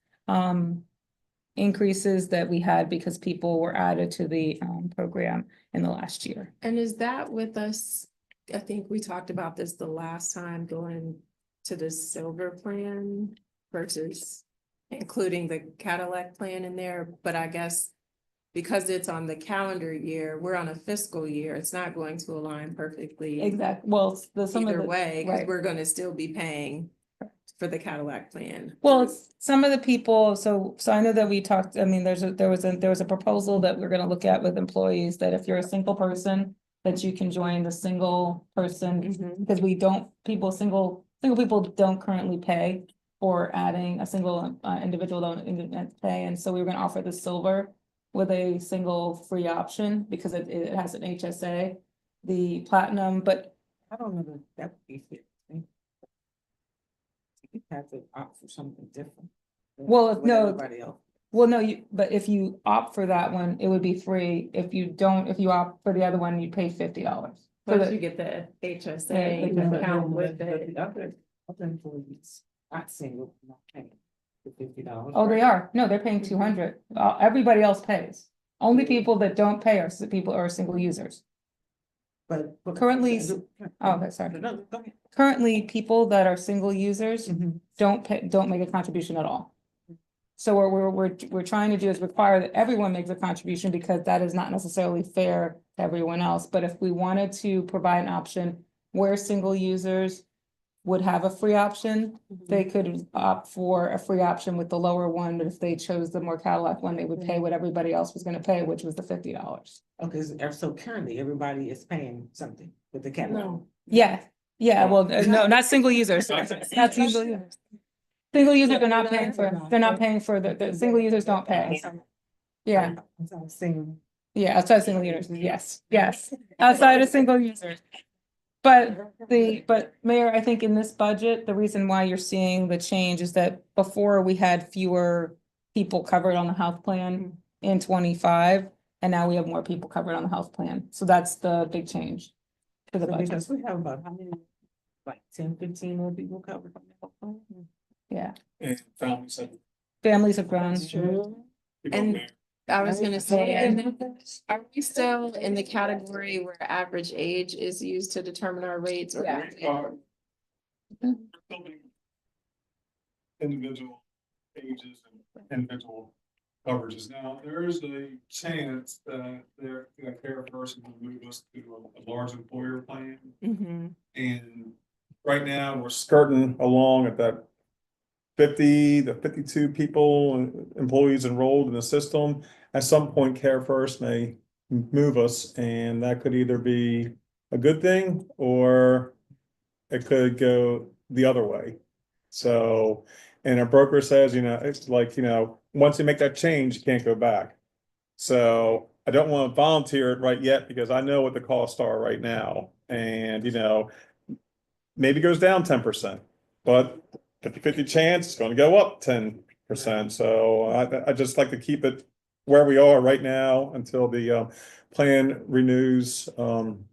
increases that we had because people were added to the program in the last year. And is that with us? I think we talked about this the last time, going to the silver plan versus including the Cadillac plan in there, but I guess because it's on the calendar year, we're on a fiscal year, it's not going to align perfectly. Exactly. Well, Either way, because right. we're gonna still be paying for the Cadillac plan. Well, some of the people, so I know that we talked, I mean, there was a proposal that we're gonna look at with employees, that if you're a single person, that you can join the single person, because single people don't currently pay for adding a single individual don't pay, and so we were gonna offer the silver with a single free option, because it has an HSA, the platinum, but I don't know that that would be fit. You have to opt for something different. Well, What no. everybody else. well, no, but if you opt for that one, it would be free. If you opt for the other one, you pay $50. Plus you get the HSA Yeah, account with it. The other employees not single, not paying the $50. Oh, they right? are. No, they're paying 200. Everybody else pays. Only people that don't pay are people are single users. But. Currently- Oh, okay, sorry. No, go ahead. Currently, people that are single users Mhm. don't make a contribution at all. So what we're trying to do is require that everyone makes a contribution because that is not necessarily fair to everyone else. But if we wanted to provide an option where single users would have a free option, they could opt for a free option with the lower one, but if they chose the more Cadillac one, they would pay what everybody else was gonna pay, which was the $50. Okay, so currently everybody is paying something with the catalog. Yeah, well, no, not single users, not single users. Single users are not paying they're not paying for the single users don't pay. Yeah, I'm saying, yeah, outside of single users, yes, outside of single users. But Mayor, I think in this budget, the reason why you're seeing the change is that before we had fewer people covered on the health plan in 25, and now we have more people covered on the health plan. So that's the big change to the budget. because we have about how many, like 10, 15 more people covered on the health plan? Yeah, And families have. families have grown. And I was gonna say, and are we still in the category where average age is used to determine our rates? Or Individual ages and individual coverages. Now, there is a chance that a care person will move us to a large employer plan. Mhm. And right now, we're skirting along at that 50 to 52 people, employees enrolled in the system. At some point, Care First may move us, and that could either be a good thing or it could go the other way. So, and a broker says, it's like, once you make that change, you can't go back. So I don't want to volunteer it right yet because I know what the costs are right now. And, maybe it goes down 10%, but 50-50 chance it's going to go up 10%. So I just like to keep it where we are right now until the plan renews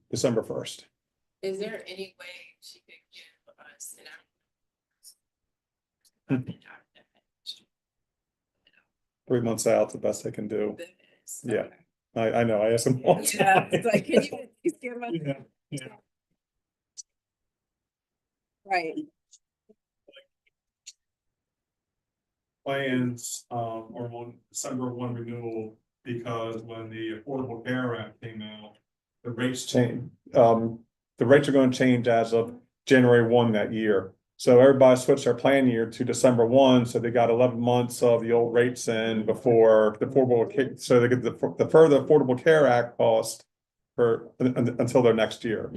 December 1st. Is there any way she could give us an 3 months out, the best I can do. this? Yeah. I know, I asked them all the Yeah, time. it's like, can you at least give us? Yeah. Right. Plans are on December 1 renewal because when the Affordable Care Act came out, the rates change. The rates are going to change as of January 1 that year. So everybody switched their plan year to December 1, so they got 11 months of the old rates in before the so they get the further Affordable Care Act cost until their next year.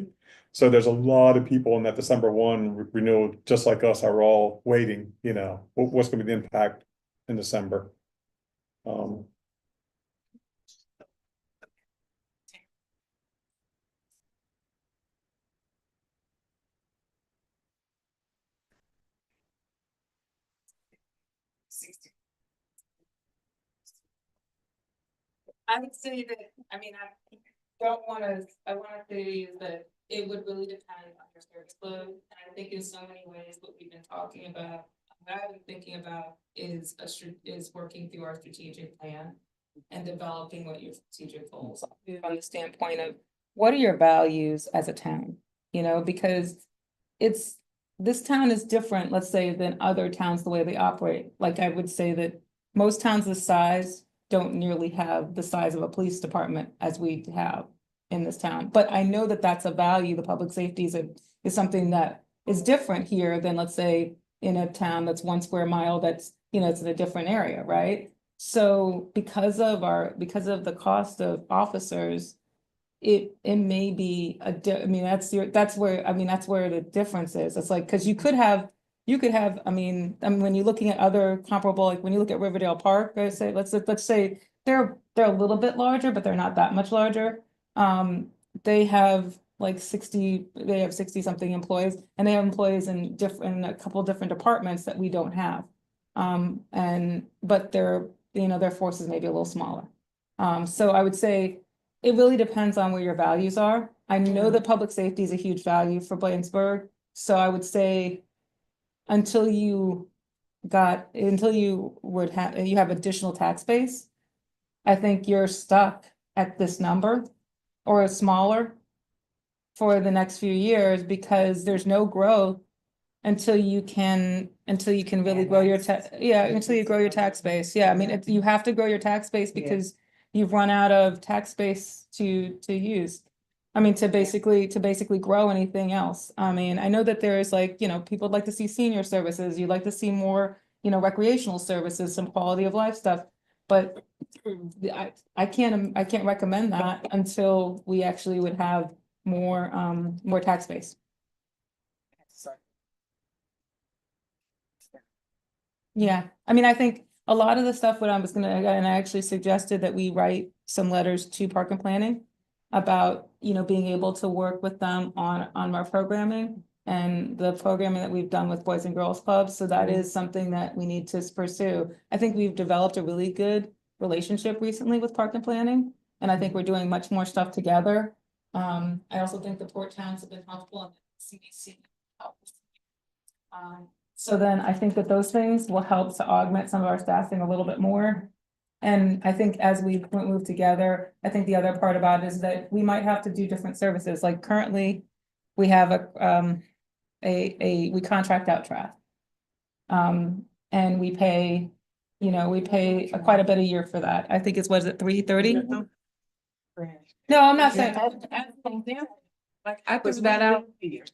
So there's a lot of people in that December 1 renewal, just like us, are all waiting, what's going to be the impact in December. I would say that, I mean, I wanna say that it would really depend on your service load. And I think in so many ways, what we've been talking about, what I've been thinking about is working through our strategic plan and developing what your strategic goals are. From the standpoint of what are your values as a town? Because this town is different, let's say, than other towns, the way they operate. Like I would say that most towns this size don't nearly have the size of a police department as we have in this town. But I know that that's a value, the public safety is something that is different here than, let's say, in a town that's 1 square mile, that's, it's in a different area, right? So because of the cost of officers, it may be that's where the difference is. It's like, because you could have, when you're looking at other comparable, like when you look at Riverdale Park, let's say they're a little bit larger, but they're not that much larger. They have like 60 something employees, and they have employees in a couple different departments that we don't have. But their forces may be a little smaller. So I would say it really depends on where your values are. I know that public safety is a huge value for Bladensburg, so I would say until you you have additional tax base, I think you're stuck at this number or smaller for the next few years because there's no growth until you can really grow your until you grow your tax base. Yeah, I mean, you have to grow your tax base because you've run out of tax base to use. I mean, to basically grow anything else. I mean, I know that there is like, people like to see senior services, you'd like to see more, recreational services, some quality of life stuff. But I can't recommend that until we actually would have more tax base. Yeah, I mean, I think a lot of the stuff what I was gonna, and I actually suggested that we write some letters to Park and Planning about, being able to work with them on our programming and the programming that we've done with Boys and Girls Clubs. So that is something that we need to pursue. I think we've developed a really good relationship recently with Park and Planning, and I think we're doing much more stuff together. I also think the port towns have been helpful and CDC helps. So then I think that those things will help to augment some of our staffing a little bit more. And I think as we move together, I think the other part about it is that we might have to do different services. Like currently, we have we contract out trash. And we pay quite a bit a year for that. I think it's, what is it, $330? No, I'm not saying. Like I threw that out.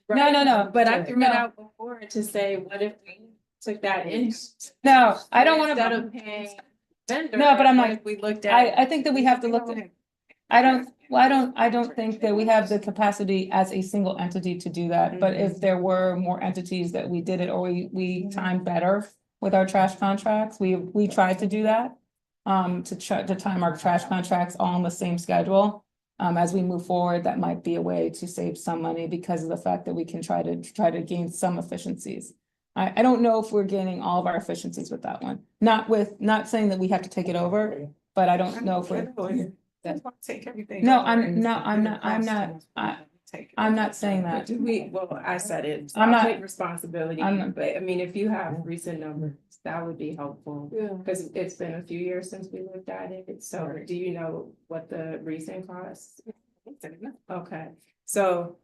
No, But I threw it out before to say, what if we took that in? No, I don't want Instead to. of paying vendor. No, but I'm what like, if we looked at. I think that we have to look at. I don't think that we have the capacity as a single entity to do that, but if there were more entities that we did it, or we timed better with our trash contracts, we tried to do that. To time our trash contracts all on the same schedule. As we move forward, that might be a way to save some money because of the fact that we can try to gain some efficiencies. I don't know if we're gaining all of our efficiencies with that one, not saying that we have to take it over, but I don't know if we're. Take everything. No, I'm not saying that. Do we, well, I said it. I'm I'll not- take responsibility, I'm not- but I mean, if you have recent numbers, that would be helpful. Yeah. Cause it's been a few years since we looked at it, so do you know what the recent costs? Okay, so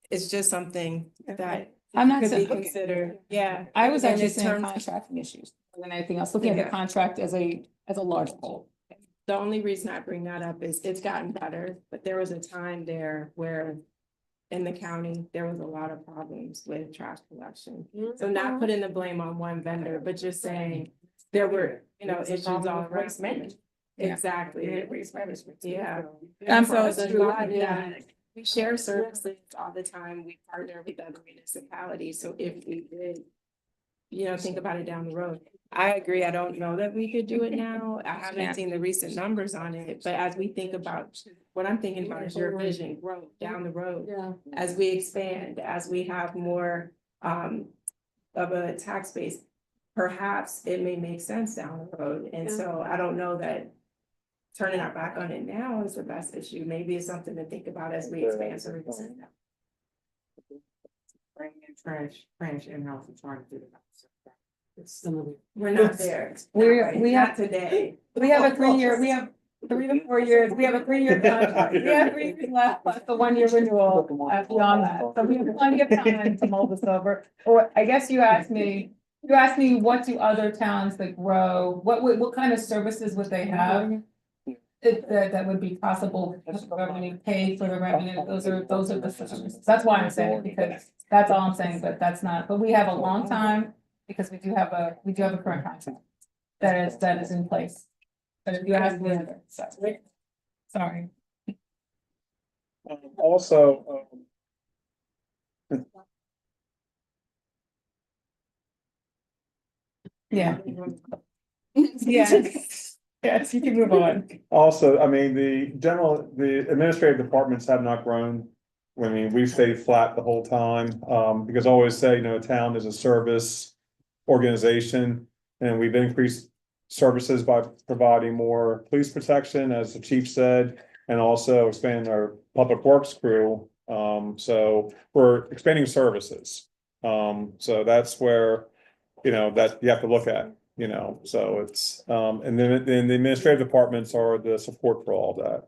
it's just something that I'm not could be saying, considered, yeah. I was And actually in saying terms- contracting issues more than anything else, looking at Yeah. the contract as a large whole. The only reason I bring that up is it's gotten better, but there was a time there where in the county, there was a lot of problems with trash collection. So not putting the blame on one vendor, but just saying there were, issues all around. Waste management. Exactly. Waste management. Yeah. I'm So sorry. the thought that we share services all the time, we partner with other municipalities, so if we did, think about it down the road. I agree, I don't know that we could do it now, I haven't seen the recent numbers on it, but as we think about, what I'm thinking about is your vision, growth down the road. Yeah. As we expand, as we have more of a tax base, perhaps it may make sense down the road, and so I don't know that turning our back on it now is the best issue. Maybe it's something to think about as we expand services. Bring in trash in-house and trying to do that. We're not there. We Not have today. we have a 3-year, we have 3 to 4 years, we have a 3-year contract, we have 3 years left, plus the 1-year renewal beyond that, so we have plenty of time to mull this over. Or I guess you asked me, what do other towns that grow, what kind of services would they have? That would be possible, revenue paid for the revenue, those are the services, that's why I'm saying it, because that's all I'm saying, but that's not, but we have a long time. Because we do have a current contract that is in place. But if you ask me, sorry. Also, Yeah. Yes, you can move on. Also, I mean, the administrative departments have not grown. I mean, we've stayed flat the whole time, because I always say, a town is a service organization, and we've increased services by providing more police protection, as the chief said, and also expanding our public works crew. So we're expanding services. So that's where, that you have to look at, so it's, and then the administrative departments are the support for all that.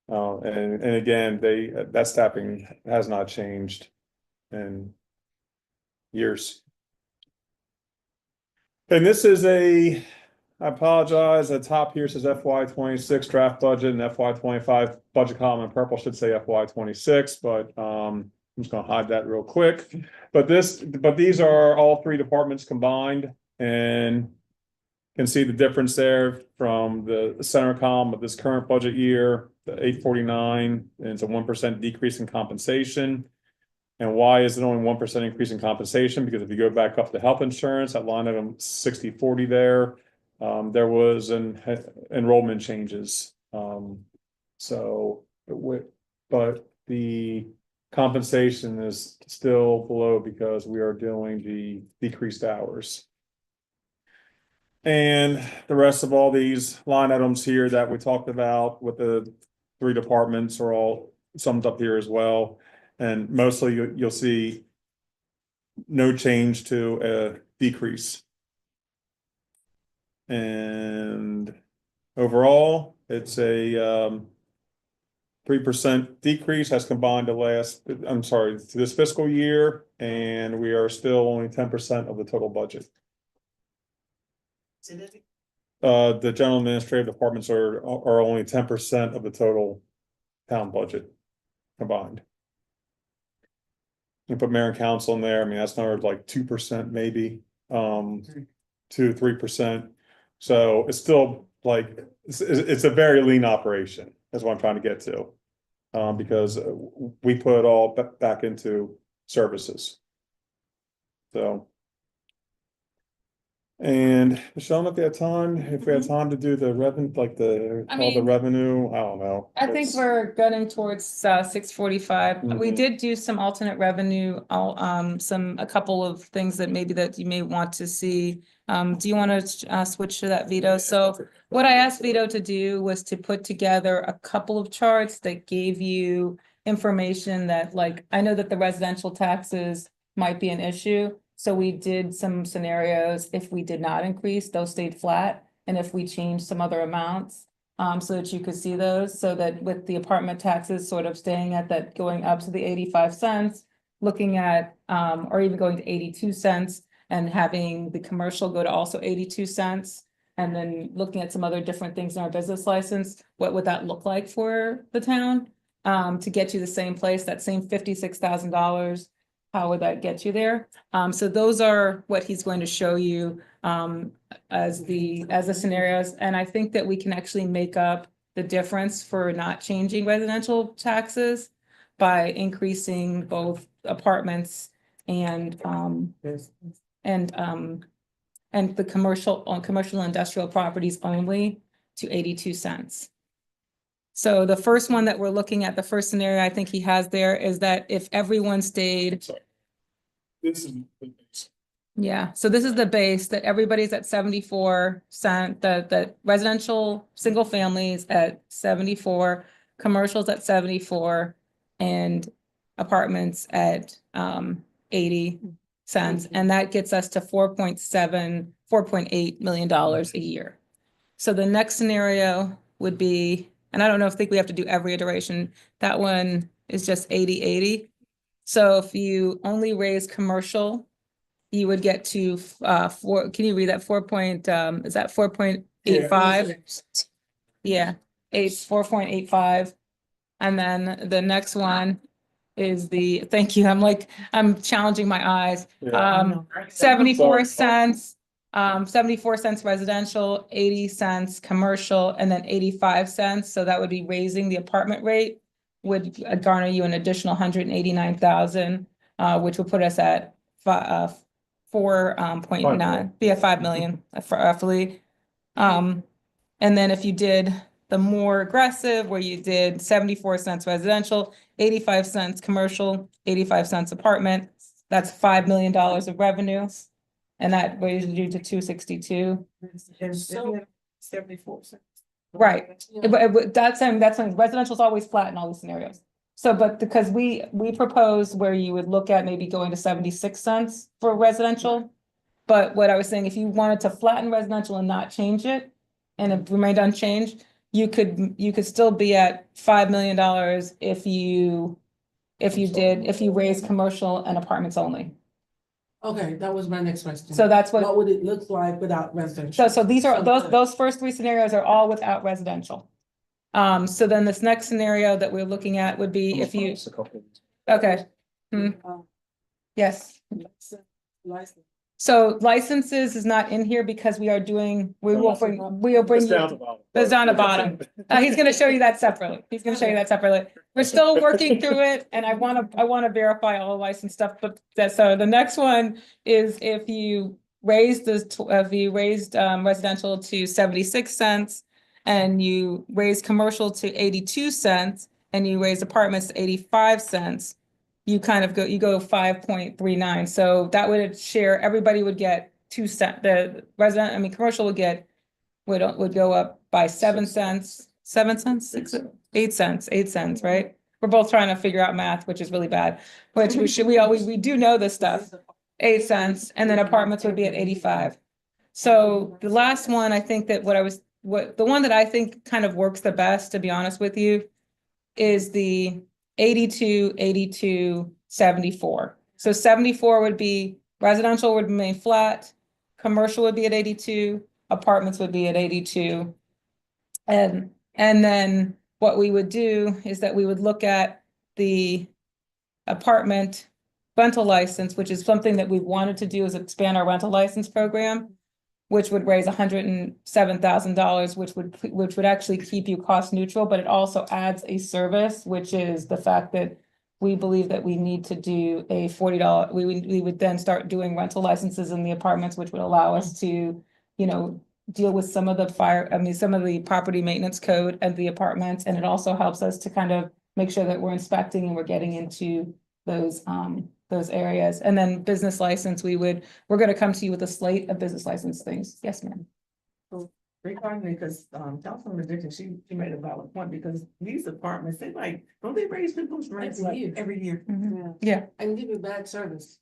And again, that staffing has not changed in years. And this is I apologize, the top here says FY26 draft budget and FY25 budget column in purple should say FY26, but I'm just gonna hide that real quick. But these are all three departments combined, and can see the difference there from the center column of this current budget year, the 849, and it's a 1% decrease in compensation. And why is it only 1% increase in compensation? Because if you go back up to health insurance, that line item 6040 there, there was enrollment changes. But the compensation is still below because we are doing the decreased hours. And the rest of all these line items here that we talked about with the three departments are all summed up here as well. And mostly you'll see no change to a decrease. And overall, it's a 3% decrease as combined to this fiscal year, and we are still only 10% of the total budget. The general administrative departments are only 10% of the total town budget combined. You put mayor and council in there, I mean, that's another like 2% maybe, 2-3%. So it's still like, it's a very lean operation, that's what I'm trying to get to. Because we put it all back into services. So. And Michelle, if we have time, to do the revenue, like all the revenue, I don't know. I think we're getting towards 6:45. We Mhm. did do some alternate revenue, a couple of things that you may want to see. Do you want to switch to that, Vito? So what I asked Vito to do was to put together a couple of charts that gave you information that, like, I know that the residential taxes might be an issue. So we did some scenarios. If we did not increase, those stayed flat. And if we changed some other amounts, so that you could see those, so that with the apartment taxes sort of staying at that, going up to the 85 cents, looking at, or even going to 82 cents and having the commercial go to also 82 cents. And then looking at some other different things in our business license, what would that look like for the town? To get you the same place, that same $56,000. How would that get you there? So those are what he's going to show you as the scenarios. And I think that we can actually make up the difference for not changing residential taxes by increasing both apartments and the commercial and industrial properties only to 82 cents. So the first one that we're looking at, the first scenario I think he has there is that if everyone stayed. This is. Yeah, so this is the base, that everybody's at 74 cent, the residential single families at 74, commercials at 74, and apartments at 80 cents. And that gets us to $4.8 million a year. So the next scenario would be, and I don't think we have to do every iteration. That one is just 80-80. So if you only raise commercial, you would get to can you read that? Is that 4.85? Yeah, 4.85. And then the next one is thank you. I'm challenging my eyes. 74 cents. 74 cents residential, 80 cents commercial, and then 85 cents. So that would be raising the apartment rate, would garner you an additional 189,000, which would put us at 4.9, be at 5 million roughly. And then if you did the more aggressive, where you did 74 cents residential, 85 cents commercial, 85 cents apartment, that's $5 million of revenue. And that raises you to 262. So 74 cents. Right. That's when residential is always flat in all these scenarios. So, but because we proposed where you would look at maybe going to 76 cents for residential. But what I was saying, if you wanted to flatten residential and not change it, and it remained unchanged, you could still be at $5 million if you raise commercial and apartments only. Okay, that was my next question. So that's what, What would it look like without residential? so these are, So those first three scenarios are all without residential. So then this next scenario that we're looking at would be if you, okay. Yes. License. So licenses is not in here because we will bring, we will bring you, it's down the bottom. He's gonna show you that separately. We're still working through it and I wanna verify all the license stuff, but so the next one is if you raised residential to 76 cents and you raise commercial to 82 cents and you raise apartments to 85 cents, you go 5.39. So that would share, everybody would get 2 cents. Commercial would go up by 7 cents, 7 cents, 8 cents, right? We're both trying to figure out math, which is really bad, which we do know this stuff. 8 cents, and then apartments would be at 85. So the last one, I think that the one that I think kind of works the best, to be honest with you, is the 82, 82, 74. So 74 would be residential would remain flat, commercial would be at 82, apartments would be at 82. And then what we would do is that we would look at the apartment rental license, which is something that we've wanted to do, is expand our rental license program, which would raise $107,000, which would actually keep you cost neutral, but it also adds a service, which is the fact that we believe that we need to do a $40, we would then start doing rental licenses in the apartments, which would allow us to, deal with some of the property maintenance code of the apartments. And it also helps us to kind of make sure that we're inspecting and we're getting into those areas. And then business license, we're gonna come to you with a slate of business license things. Yes, ma'am. Regarding it, because Councilwoman Dickens, she made a valid point, because these apartments, don't they raise people's rents like every year? Yeah. And give you bad service.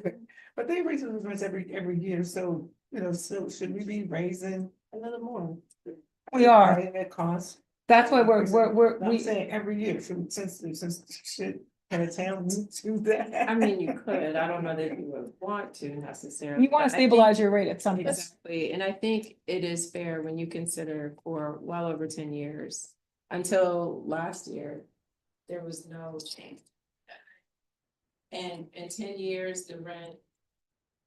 But they raise people's rents every year, so, so should we be raising a little more? We are. At cost. That's why I'm saying every year, since should, can a town do that? I mean, you could, I don't know that you would want to necessarily. you want to but I think- stabilize your rate at some point. Exactly, and I think it is fair when you consider for well over 10 years, until last year, there was no change. And in 10 years, the rent,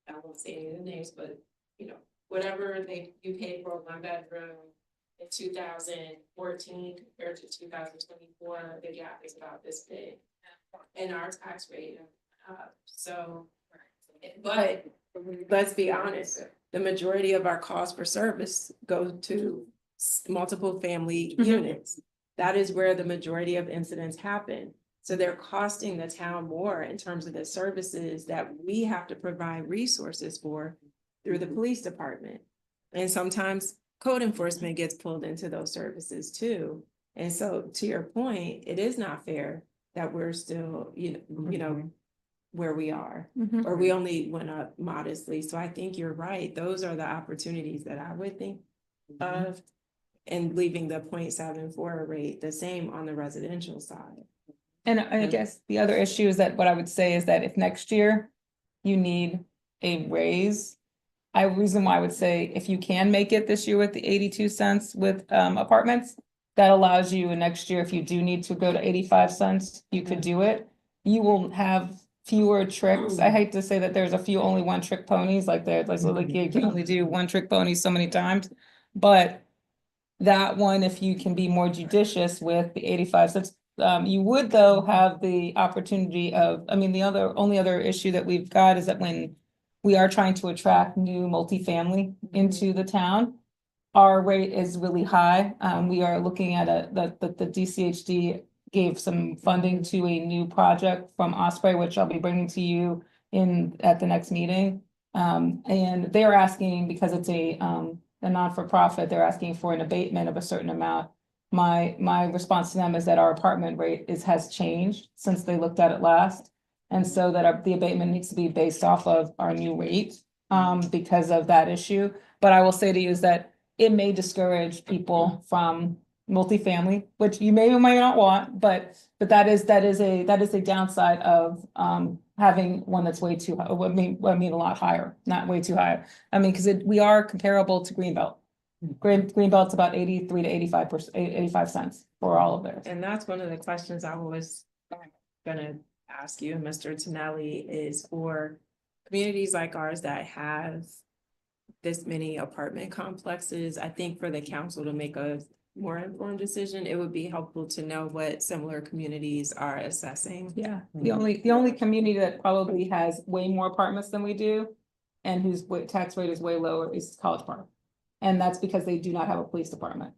I won't say any of the names, but whatever you paid for a 1-bedroom in 2014 compared to 2024, the gap is about this big. And our tax rate, but let's be honest, the majority of our cost for service go to multiple family units. That is where the majority of incidents happen. So they're costing the town more in terms of the services that we have to provide resources for through the police department. And sometimes code enforcement gets pulled into those services too. And so to your point, it is not fair that we're still, where we are, or we only went up modestly. So I think you're right. Those are the opportunities that I would think of, and leaving the 0.74 rate the same on the residential side. And I guess the other issue is that what I would say is that if next year you need a raise, reason why I would say if you can make it this year with the 82 cents with apartments, that allows you next year, if you do need to go to 85 cents, you could do it. You will have fewer tricks. I hate to say that there's a few only one trick ponies you can only do one trick pony so many times. But that one, if you can be more judicious with the 85 cents, you would though have the opportunity of, the only other issue that we've got is that when we are trying to attract new multifamily into the town, our rate is really high. We are looking at the DCHD gave some funding to a new project from Osprey, which I'll be bringing to you at the next meeting. And they're asking, because it's a non-for-profit, they're asking for an abatement of a certain amount. my response to them is that our apartment rate has changed since they looked at it last. And so that the abatement needs to be based off of our new rate, because of that issue. But I will say to you is that it may discourage people from multifamily, which you may or may not want, but that is a downside of, having one that's way too high, I mean a lot higher, not way too high. I mean, because we are comparable to Greenbelt. Greenbelt's about 83 to 85 cents for all of theirs. And that's one of the questions I was gonna ask you, Mr. Tonelli, is for communities like ours that have this many apartment complexes. I think for the council to make a more informed decision, it would be helpful to know what similar communities are assessing. Yeah, the only community that probably has way more apartments than we do and whose tax rate is way lower is College Park. And that's because they do not have a police department.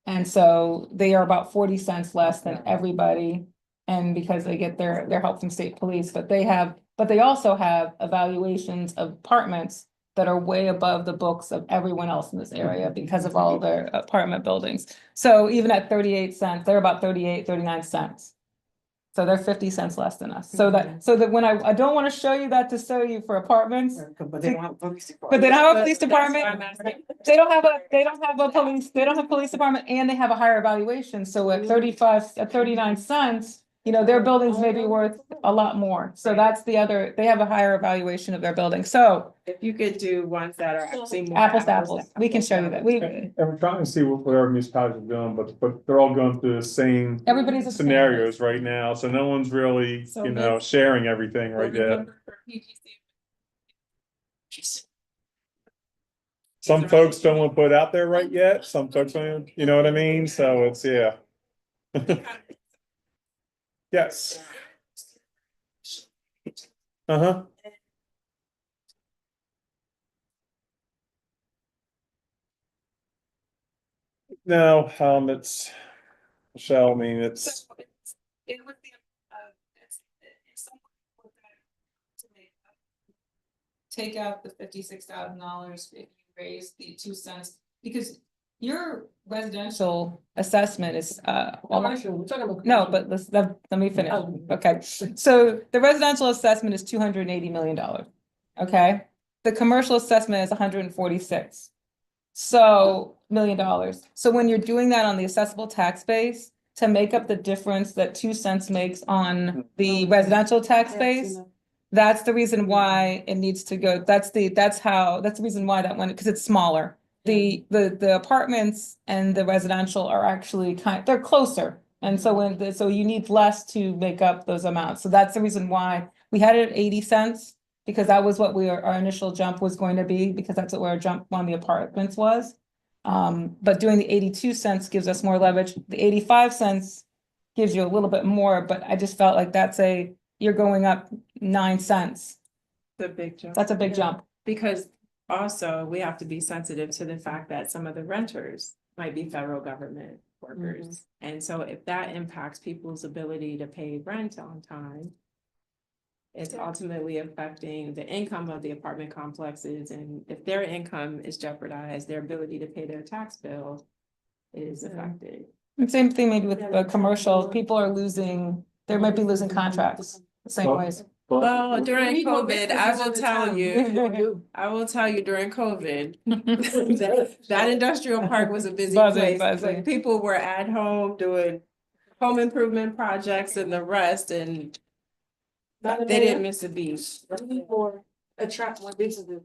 And so they are about 40 cents less than everybody. And because they get their help from state police, but they also have evaluations of apartments that are way above the books of everyone else in this area because of all their apartment buildings. So even at 38 cents, they're about 39 cents. So they're 50 cents less than us. So that when I don't want to show you that to show you for apartments. But they don't have a police department. But they don't have a police That's why I'm department. asking. They don't have a police department, and they have a higher evaluation. So at 39 cents, their buildings may be worth a lot more. So that's they have a higher evaluation of their building. So If you could do ones that are actually more. apples to apples, we can show you that. And we're trying to see what our municipalities are doing, but they're all going through the same Everybody's a scenarios right now, so no one's really, So sharing everything right yet. Some folks don't want to put it out there right yet, some folks don't, you know what I mean, so it's, yeah. Yes. Uh-huh. No, it's, Michelle, I mean, it's, It would be, it's somewhat with that to make up. Take out the $56,000 if you raise the 2 cents, because your residential assessment is, No, but let me finish. Okay, so the residential assessment is $280 million. Okay, the commercial assessment is 146. So $1 million. So when you're doing that on the assessable tax base, to make up the difference that 2 cents makes on the residential tax base, that's the reason why it needs to go. That's the reason why that one, because it's smaller. The apartments and the residential are actually they're closer. And so so you need less to make up those amounts. So that's the reason why we had it at 80 cents, because that was what our initial jump was going to be, because that's what our jump on the apartments was. But doing the 82 cents gives us more leverage. The 85 cents gives you a little bit more, but I just felt like you're going up 9 cents. The big jump. That's a big jump. Because also we have to be sensitive to the fact that some of the renters might be federal government workers. And so if that impacts people's ability to pay rent on time, it's ultimately affecting the income of the apartment complexes. And if their income is jeopardized, their ability to pay their tax bill is affected. And same thing maybe with commercial, people are they might be losing contracts the same ways. Well, during COVID, I will tell you during COVID, that industrial park was a busy Buzzing. place. Like, people were at home doing home improvement projects and the rest, and they didn't miss a beat. Attract more businesses.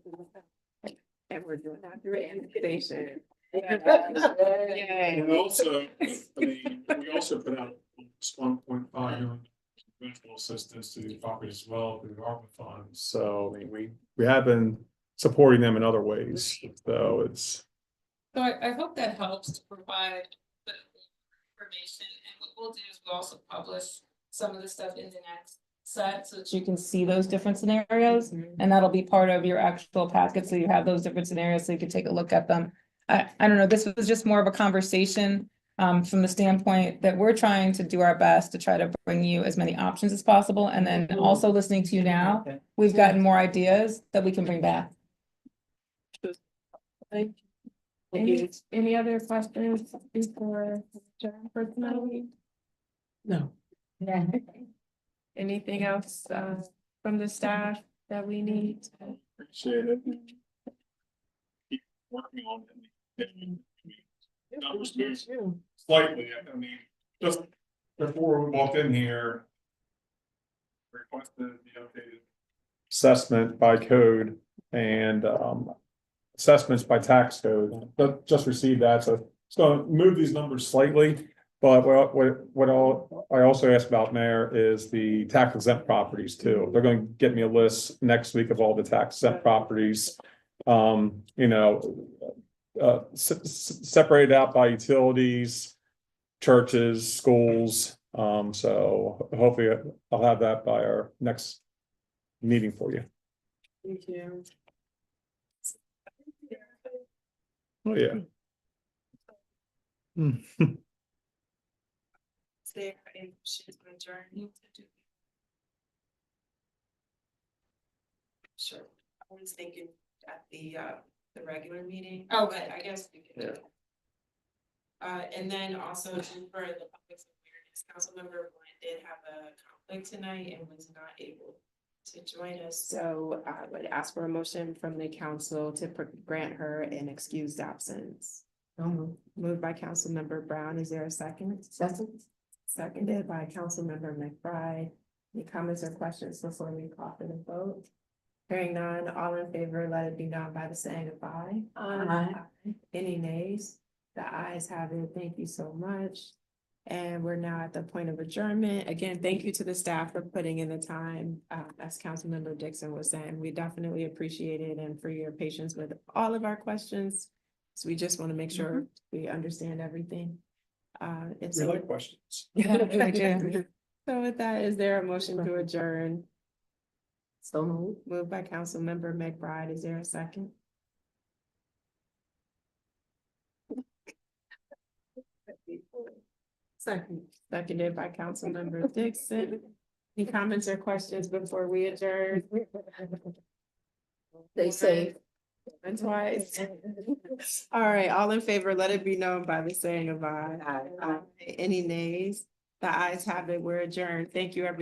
And we're doing that through annexation. and also, we also put out 1.5 million rental assistance to the properties as well through the ARPA funds. So we have been supporting them in other ways. So it's. So I hope that helps to provide the information, and what we'll do is we'll also publish some of the stuff in the next set so that You can see those different scenarios, and that'll be part of your actual packet. So you have those different scenarios, so you can take a look at them. I don't know, this was just more of a conversation from the standpoint that we're trying to do our best to try to bring you as many options as possible. And then also listening to you now, we've gotten more ideas that we can bring back. Any other questions before adjourn for tonight? No. Anything else, from the staff that we need? Appreciate it. Keep working on it. Numbers move slightly, I mean, just before we walked in here. Requested the updated assessment by code and assessments by tax code. Just received that, so it's gonna move these numbers slightly. But I also asked about, Mayor, is the tax exempt properties too. They're gonna get me a list next week of all the tax exempt properties. Separated out by utilities, churches, schools. So hopefully I'll have that by our next meeting for you. Thank you. Oh, yeah. Is there a motion to adjourn? Sure, I was thinking at the regular meeting. Oh, but I guess we could. Yeah. And then also for the public's awareness, Councilmember Blunt did have a conflict tonight and was not able to join us. So I would ask for a motion from the council to grant her an excused absence. Moved by Councilmember Brown. Is there a second? Seconded by Councilmember McBride. Any comments or questions before we call for the vote? Hearing none, all in favor, let it be known by the saying of aye. Aye. Any nays? The ayes have it. Thank you so much. And we're now at the point of adjournment. Again, thank you to the staff for putting in the time. As Councilmember Dixon was saying, we definitely appreciate it and for your patience with all of our questions. So we just want to make sure we understand everything. And We so, like questions. so with that, is there a motion to adjourn? So moved. Moved by Councilmember McBride. Is there a second? Seconded by Councilmember Dixon. Any comments or questions before we adjourn? They say. And twice. All right, all in favor, let it be known by the saying of aye. Any nays? The ayes have it. We're adjourned. Thank you, everyone.